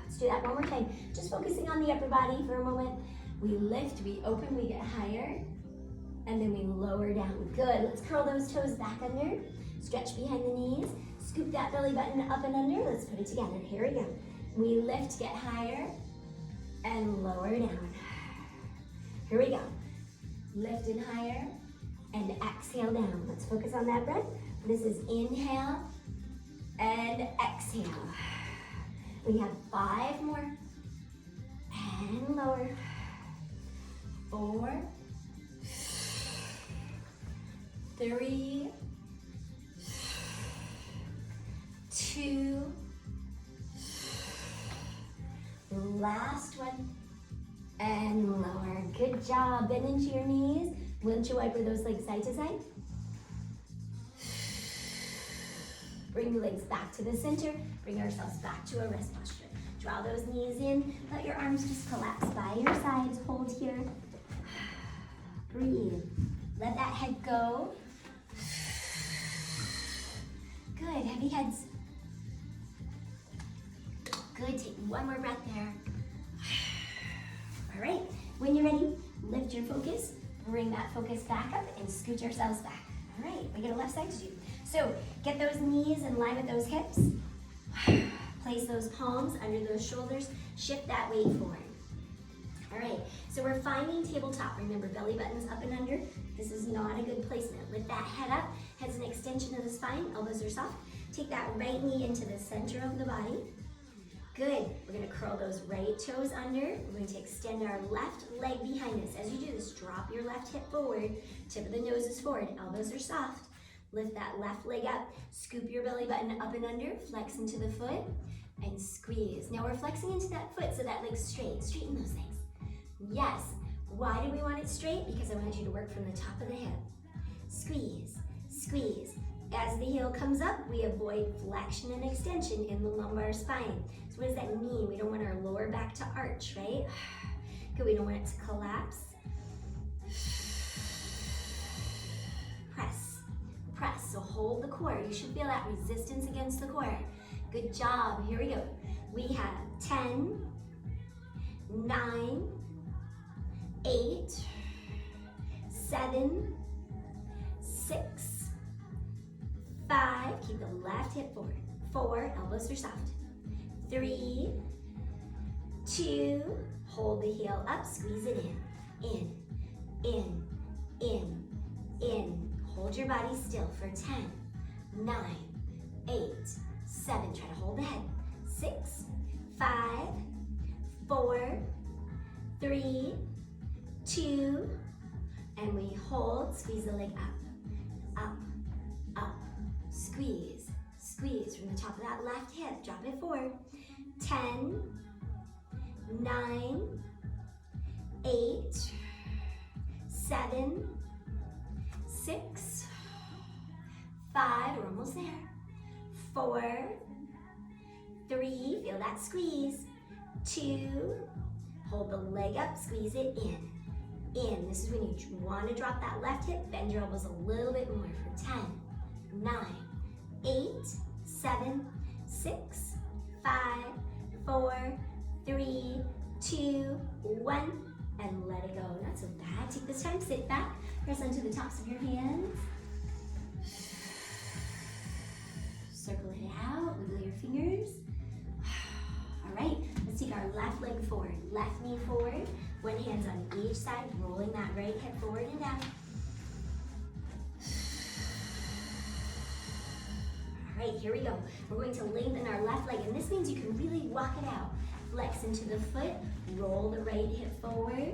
Speaker 1: Let's do that one more time. Just focusing on the upper body for a moment. We lift, we open, we get higher, and then we lower down. Good, let's curl those toes back under, stretch behind the knees, scoop that belly button up and under. Let's put it together. Here we go. We lift, get higher, and lower down. Here we go. Lift and higher, and exhale down. Let's focus on that breath. This is inhale and exhale. We have 5 more. and lower. 4, 3, 2, last one, and lower. Good job. Bend into your knees. Windshield wiper those legs side to side. Bring the legs back to the center. Bring ourselves back to a rest posture. Draw those knees in. Let your arms just collapse by your sides. Hold here. Breathe. Let that head go. Good. Heavy heads. Good. Take one more breath there. All right. When you're ready, lift your focus. Bring that focus back up and scoot yourselves back. All right. We get a left side to do. So get those knees in line with those hips. Place those palms under those shoulders. Shift that weight forward. All right, so we're finding tabletop. Remember, belly button's up and under. This is not a good placement. Lift that head up. Head's an extension of the spine. Elbows are soft. Take that right knee into the center of the body. Good. We're going to curl those right toes under. We're going to extend our left leg behind us. As you do this, drop your left hip forward. Tip of the nose is forward. Elbows are soft. Lift that left leg up. Scoop your belly button up and under. Flex into the foot and squeeze. Now we're flexing into that foot so that leg's straight. Straighten those legs. Yes. Why do we want it straight? Because I want you to work from the top of the hip. Squeeze, squeeze. As the heel comes up, we avoid flexion and extension in the lumbar spine. So what does that mean? We don't want our lower back to arch, right? Good, we don't want it to collapse. Press, press. So hold the core. You should feel that resistance against the core. Good job. Here we go. We have 10, 9, 8, 7, 6, 5, keep the left hip forward. 4, elbows are soft. 3, 2, hold the heel up, squeeze it in. In, in, in. Hold your body still for 10, 9, 8, 7, try to hold the head. 6, 5, 4, 3, 2, and we hold, squeeze the leg up, up, up, squeeze, squeeze from the top of that left hip, drop it forward. 10, 9, 8, 7, 6, 5, we're almost there. 4, 3, feel that squeeze. 2, hold the leg up, squeeze it in. In. This is when you want to drop that left hip, bend your elbows a little bit more for 10, 9, 8, 7, 6, 5, 4, 3, 2, 1, and let it go. Not so bad. Take this time, sit back, press onto the tops of your hands. Circle it out, wiggle your fingers. All right, let's take our left leg forward, left knee forward, one hand's on each side, rolling that right hip forward and down. All right, here we go. We're going to lengthen our left leg, and this means you can really walk it out. Flex into the foot, roll the right hip forward,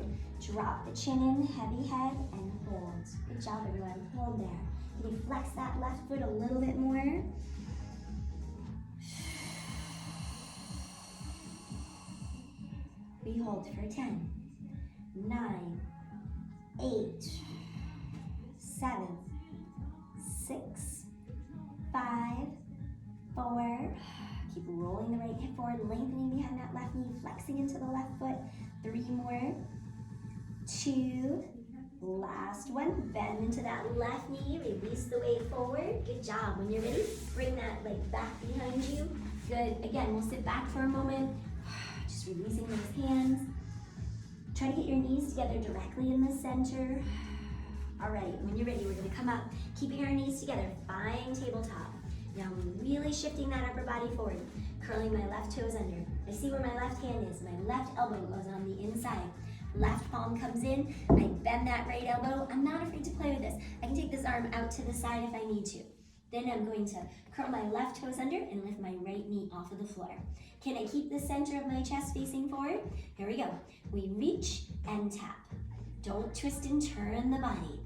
Speaker 1: drop the chin in, heavy head, and hold. Good job, everyone. Hold there. Can you flex that left foot a little bit more? We hold for 10, 9, 8, 7, 6, 5, 4, keep rolling the right hip forward, lengthening behind that left knee, flexing into the left foot, 3 more, 2, last one, bend into that left knee, release the weight forward, good job. When you're ready, bring that leg back behind you, good. Again, we'll sit back for a moment, just releasing those hands. Try to get your knees together directly in the center. All right, when you're ready, we're gonna come up, keeping our knees together, find tabletop. Now I'm really shifting that upper body forward, curling my left toes under. I see where my left hand is, my left elbow goes on the inside. Left palm comes in, I bend that right elbow. I'm not afraid to play with this. I can take this arm out to the side if I need to. Then I'm going to curl my left toes under and lift my right knee off of the floor. Can I keep the center of my chest facing forward? Here we go. We reach and tap. Don't twist and turn the body.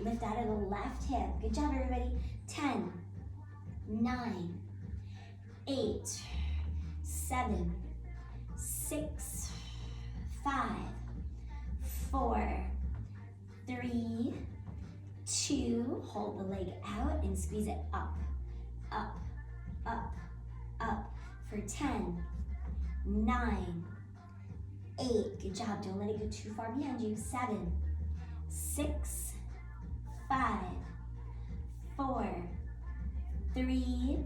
Speaker 1: Lift out of the left hip. Good job, everybody. 10, 9, 8, 7, 6, 5, 4, 3, 2, hold the leg out and squeeze it up, up, up, up for 10, 9, 8, good job, don't let it go too far behind you, 7, 6, 5, 4, 3,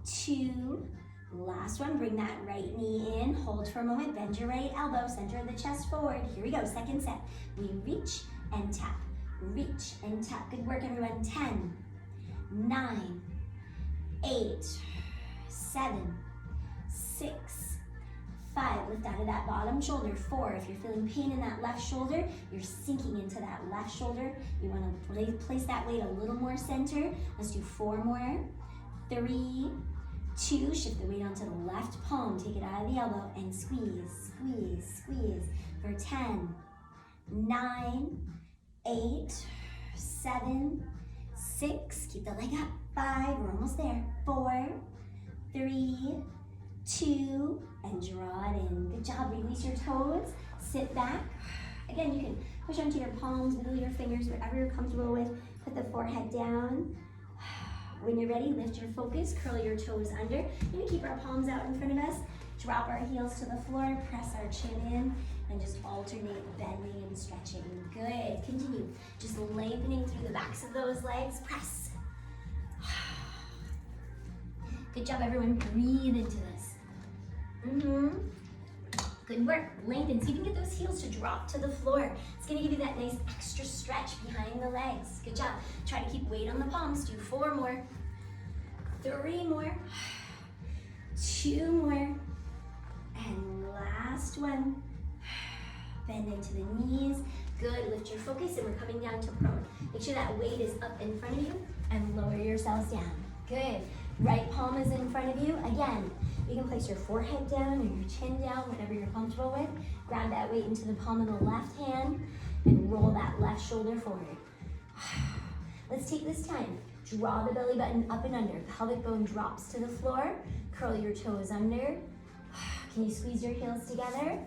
Speaker 1: 2, last one, bring that right knee in, hold for a moment, bend your right elbow, center of the chest forward. Here we go, second set. We reach and tap, reach and tap. Good work, everyone. 10, 9, 8, 7, 6, 5. Lift out of that bottom shoulder. 4, if you're feeling pain in that left shoulder, you're sinking into that left shoulder. You want to place that weight a little more center. Let's do 4 more. 3, 2, shift the weight onto the left palm, take it out of the elbow and squeeze, squeeze, squeeze for 10, 9, 8, 7, 6, keep the leg up, 5, we're almost there, 4, 3, 2, and draw it in. Good job, release your toes, sit back. Again, you can push onto your palms, wiggle your fingers, whatever you're comfortable with, put the forehead down. When you're ready, lift your focus, curl your toes under. We're gonna keep our palms out in front of us, drop our heels to the floor, press our chin in, and just alternate bending and stretching. Good, continue. Just lengthening through the backs of those legs, press. Good job, everyone, breathe into this. Good work, lengthen. See if you can get those heels to drop to the floor. It's gonna give you that nice extra stretch behind the legs. Good job. Try to keep weight on the palms. Do 4 more, 3 more, 2 more, and last one. Bend into the knees. Good, lift your focus and we're coming down to prone. Make sure that weight is up in front of you and lower yourselves down. Good, right palm is in front of you. Again, you can place your forehead down or your chin down, whatever you're comfortable with. Grab that weight into the palm of the left hand and roll that left shoulder forward. Let's take this time. Draw the belly button up and under. Pelvic bone drops to the floor. Curl your toes under. Can you squeeze your heels together?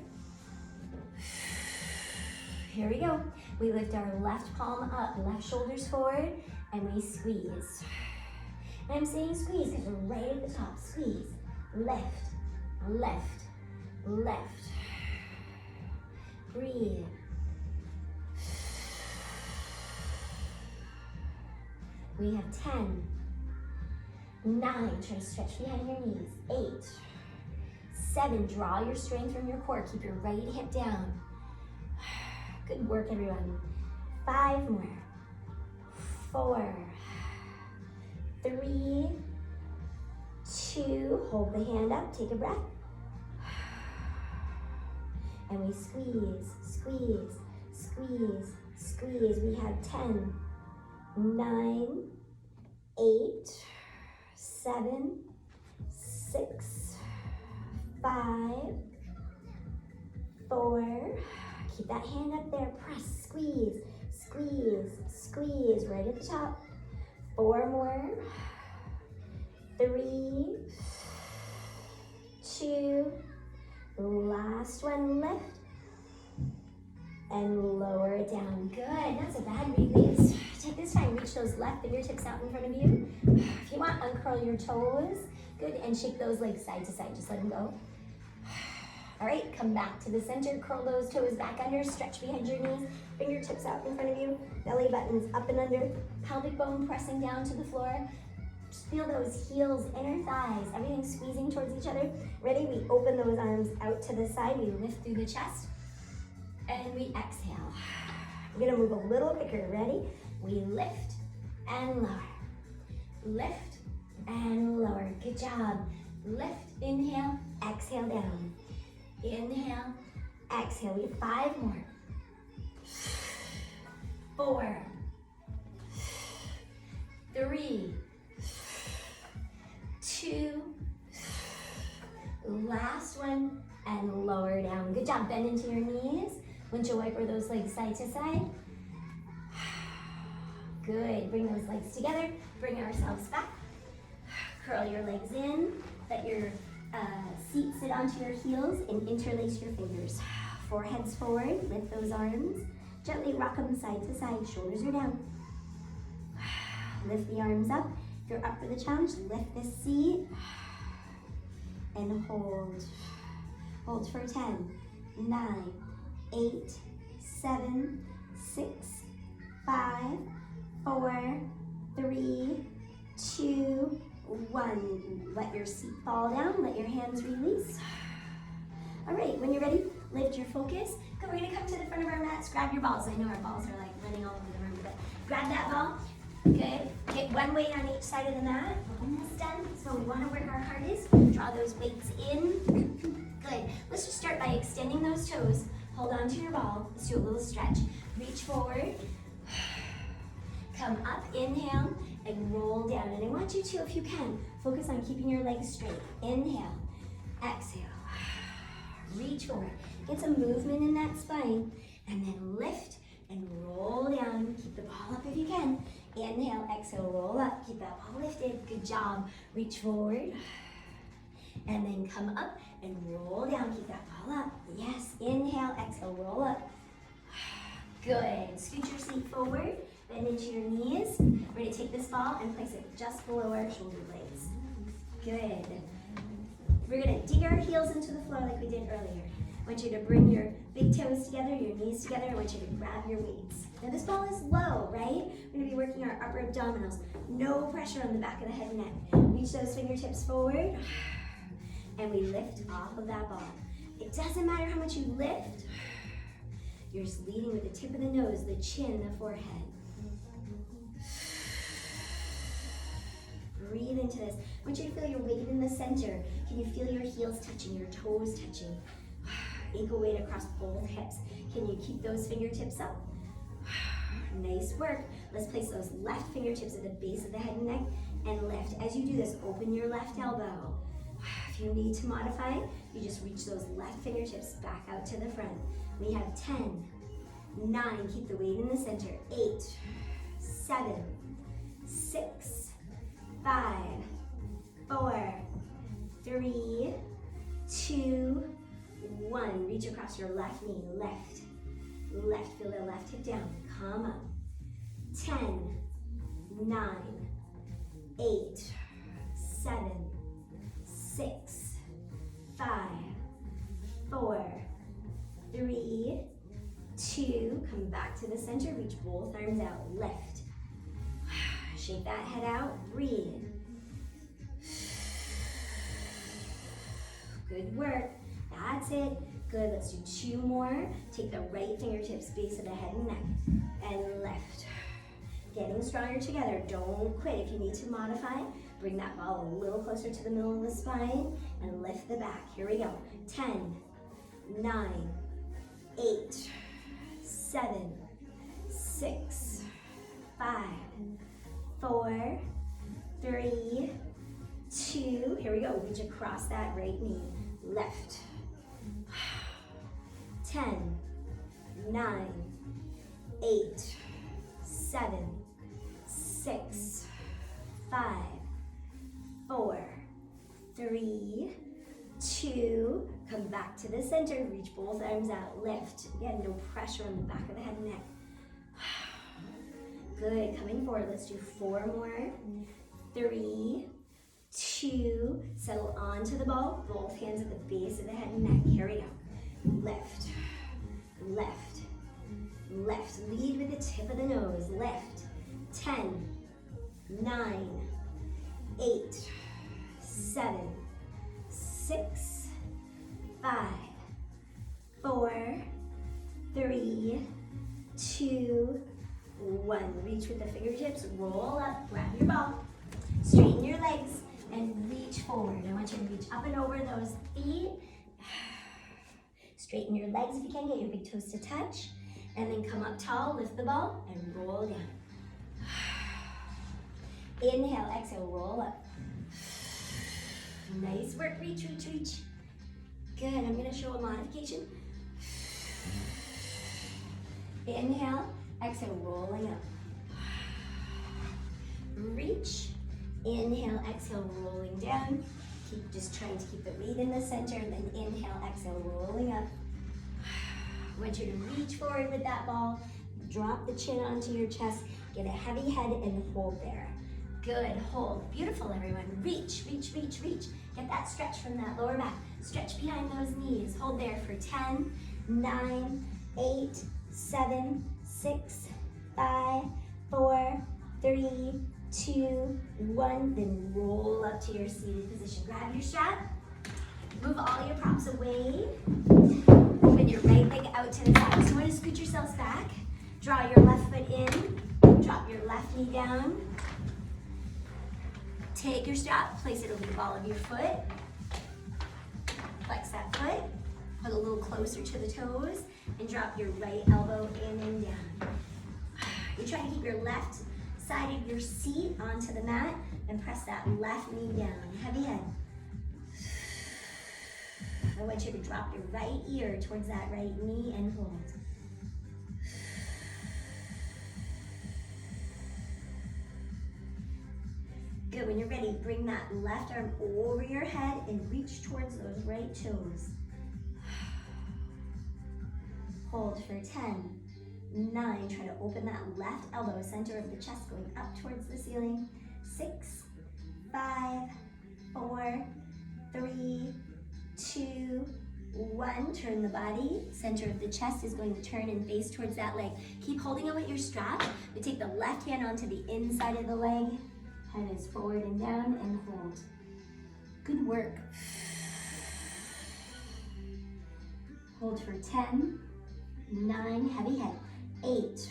Speaker 1: Here we go. We lift our left palm up, left shoulders forward, and we squeeze. And I'm saying squeeze because we're right at the top. Squeeze. Left, left, left. Breathe. We have 10, 9, try to stretch behind your knees, 8, 7, draw your strength from your core, keep your right hip down. Good work, everyone. 5 more, 4, 3, 2, hold the hand up, take a breath. And we squeeze, squeeze, squeeze, squeeze. We have 10, 9, 8, 7, 6, 5, 4. Keep that hand up there. Press, squeeze, squeeze, squeeze. Right at the top. 4 more. 3, 2. Last one. Lift and lower it down. Good. That's a bad release. Take this time. Reach those left fingertips out in front of you. If you want, uncurl your toes. Good. And shake those legs side to side. Just let them go. All right, come back to the center, curl those toes back under, stretch behind your knees, fingertips out in front of you, belly buttons up and under, pelvic bone pressing down to the floor. Just feel those heels, inner thighs, everything squeezing towards each other. Ready? We open those arms out to the side, we lift through the chest, and we exhale. We're gonna move a little quicker, ready? We lift and lower, lift and lower, good job. Lift, inhale, exhale down. Inhale, exhale. We have 5 more. 4, 3, 2, last one, and lower down. Good job, bend into your knees. Windshield wiper those legs side to side. Good, bring those legs together, bring ourselves back. Curl your legs in, let your seat sit onto your heels and interlace your fingers. Foreheads forward, lift those arms. Gently rock them side to side, shoulders are down. Lift the arms up. If you're up for the challenge, lift the seat and hold. Hold for 10, 9, 8, 7, 6, 5, 4, 3, 2, 1. Let your seat fall down, let your hands release. All right, when you're ready, lift your focus. Good, we're gonna come to the front of our mats, grab your balls. I know our balls are like running all over the room, but grab that ball. Good, get one weight on each side of the mat. We're almost done, so we wanna work our hardest. Draw those weights in. Good, let's just start by extending those toes. Hold on to your ball, let's do a little stretch. Reach forward, come up, inhale, and roll down. And I want you to, if you can, focus on keeping your legs straight. Inhale, exhale, reach forward. Get some movement in that spine, and then lift and roll down. Keep the ball up if you can. Inhale, exhale, roll up. Keep that ball lifted. Good job. Reach forward, and then come up and roll down. Keep that ball up. Yes, inhale, exhale, roll up. Good. Scoot your seat forward. Bend into your knees. We're going to take this ball and place it just below our shoulder blades. Good. We're going to dig our heels into the floor like we did earlier. I want you to bring your big toes together, your knees together. I want you to grab your weights. Now this ball is low, right? We're going to be working our upper abdominals. No pressure on the back of the head and neck. Reach those fingertips forward, and we lift off of that ball. It doesn't matter how much you lift. You're just leading with the tip of the nose, the chin, the forehead. Breathe into this. I want you to feel your weight in the center. Can you feel your heels touching, your toes touching? Equal weight across both hips. Can you keep those fingertips up? Nice work. Let's place those left fingertips at the base of the head and neck and lift. As you do this, open your left elbow. If you need to modify, you just reach those left fingertips back out to the front. We have 10, 9, keep the weight in the center, 8, 7, 6, 5, 4, 3, 2, 1. Reach across your left knee, left, feel the left hip down, come up. 10, 9, 8, 7, 6, 5, 4, 3, 2, come back to the center, reach both arms out, lift. Shake that head out, breathe. Good work, that's it. Good, let's do 2 more. Take the right fingertips, base of the head and neck, and lift. Getting stronger together, don't quit. If you need to modify, bring that ball a little closer to the middle of the spine and lift the back. Here we go, 10, 9, 8, 7, 6, 5, 4, 3, 2, here we go, reach across that right knee, lift. 10, 9, 8, 7, 6, 5, 4, 3, 2, come back to the center, reach both arms out, lift. Again, no pressure on the back of the head and neck. Good, coming forward, let's do 4 more. 3, 2, settle onto the ball, both hands at the base of the head and neck. Here we go. Lift, lift, lift. Lead with the tip of the nose, lift. 10, 9, 8, 7, 6, 5, 4, 3, 2, 1. Reach with the fingertips, roll up, grab your ball, straighten your legs, and reach forward. I want you to reach up and over those feet. Straighten your legs if you can, get your big toes to touch, and then come up tall, lift the ball, and roll down. Inhale, exhale, roll up. Nice work, reach, reach, reach. Good, I'm gonna show a modification. Inhale, exhale, rolling up. Reach, inhale, exhale, rolling down. Keep just trying to keep the weight in the center, then inhale, exhale, rolling up. I want you to reach forward with that ball, drop the chin onto your chest, get a heavy head and hold there. Good, hold. Beautiful, everyone. Reach, reach, reach, reach. Get that stretch from that lower back. Stretch behind those knees. Hold there for 10, 9, 8, 7, 6, 5, 4, 3, 2, 1. Then roll up to your seated position. Grab your strap. Move all your props away. Open your right leg out to the side. So you want to scoot yourselves back. Draw your left foot in. Drop your left knee down. Take your strap, place it over the ball of your foot. Flex that foot. Put a little closer to the toes. And drop your right elbow in and down. You're trying to keep your left side of your seat onto the mat. And press that left knee down. Heavy head. I want you to drop your right ear towards that right knee and hold. Good, when you're ready, bring that left arm over your head and reach towards those right toes. Hold for 10, 9, try to open that left elbow, center of the chest going up towards the ceiling. 6, 5, 4, 3, 2, 1. Turn the body. Center of the chest is going to turn and face towards that leg. Keep holding on with your strap. You take the left hand onto the inside of the leg. Head is forward and down and hold. Good work. Hold for 10, 9, heavy head. 8,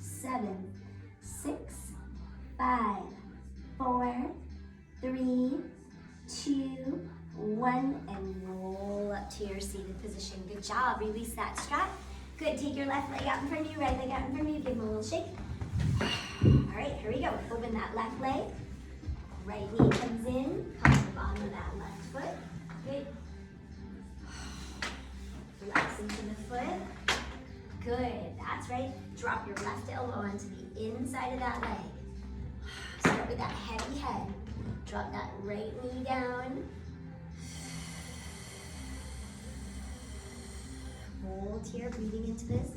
Speaker 1: 7, 6, 5, 4, 3, 2, 1, and roll up to your seated position. Good job. Release that strap. Good. Take your left leg out in front of you, right leg out in front of you. Give them a little shake. All right, here we go. Open that left leg. Right knee comes in. Come to the bottom of that left foot. Good. Relax into the foot. Good. That's right. Drop your left elbow onto the inside of that leg. Start with that heavy head. Drop that right knee down. Hold here, breathing into this.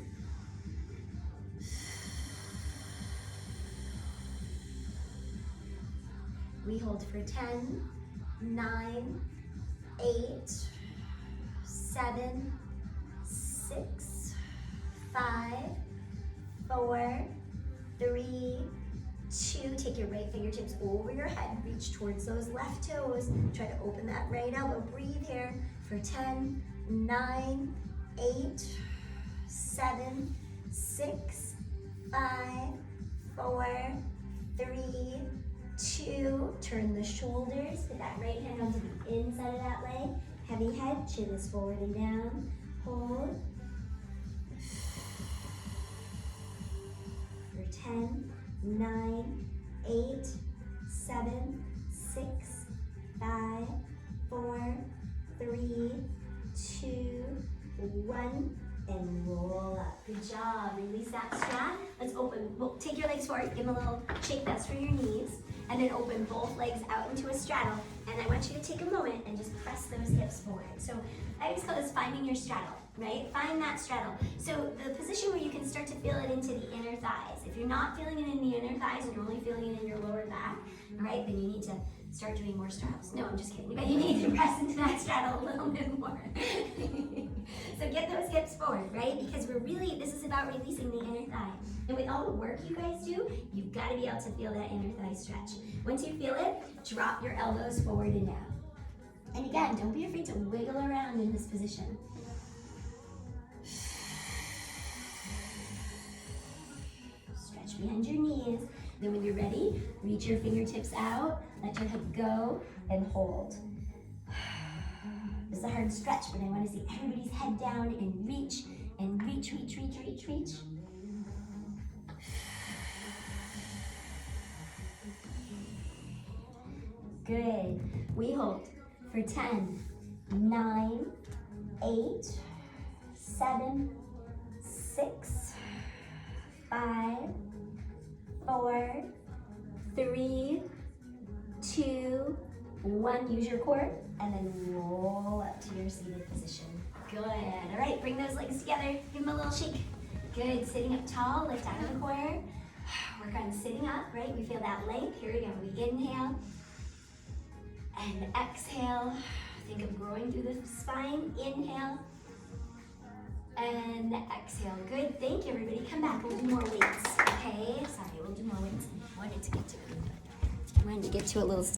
Speaker 1: We hold for 10, 9, 8, 7, 6, 5, 4, 3, 2. Take your right fingertips over your head. Reach towards those left toes. Try to open that right elbow. Breathe here for 10, 9, 8, 7, 6, 5, 4, 3, 2. Turn the shoulders. Put that right hand onto the inside of that leg. Heavy head. Chin is forward and down. Hold. For 10, 9, 8, 7, 6, 5, 4, 3, 2, 1, and roll up. Good job. Release that strap. Let's open. Well, take your legs forward. Give them a little shake. That's for your knees. And then open both legs out into a straddle. And I want you to take a moment and just press those hips forward. So I always call this finding your straddle, right? Find that straddle. So the position where you can start to feel it into the inner thighs. If you're not feeling it in the inner thighs and you're only feeling it in your lower back, right, then you need to start doing more straddles. No, I'm just kidding. But you need to press into that straddle a little bit more. So get those hips forward, right? Because this is about releasing the inner thigh. And with all the work you guys do, you've got to be able to feel that inner thigh stretch. Once you feel it, drop your elbows forward and down. And again, don't be afraid to wiggle around in this position. Stretch behind your knees. Then when you're ready, reach your fingertips out, let your head go, and hold. This is a hard stretch, but I want to see everybody's head down and reach, reach, reach, reach, reach. Good. We hold for 10, 9, 8, 7, 6, 5, 4, 3, 2, 1. Use your core and then roll up to your seated position. Good. All right, bring those legs together. Give them a little shake. Good. Sitting up tall, lift out of the core. Work on sitting up, right? We feel that length. Here we go. We inhale and exhale. Think of growing through the spine. Inhale and exhale. Good. Thank you, everybody. Come back. We'll do more weights. Okay. Sorry, we'll do more weights. I wanted to get to it a little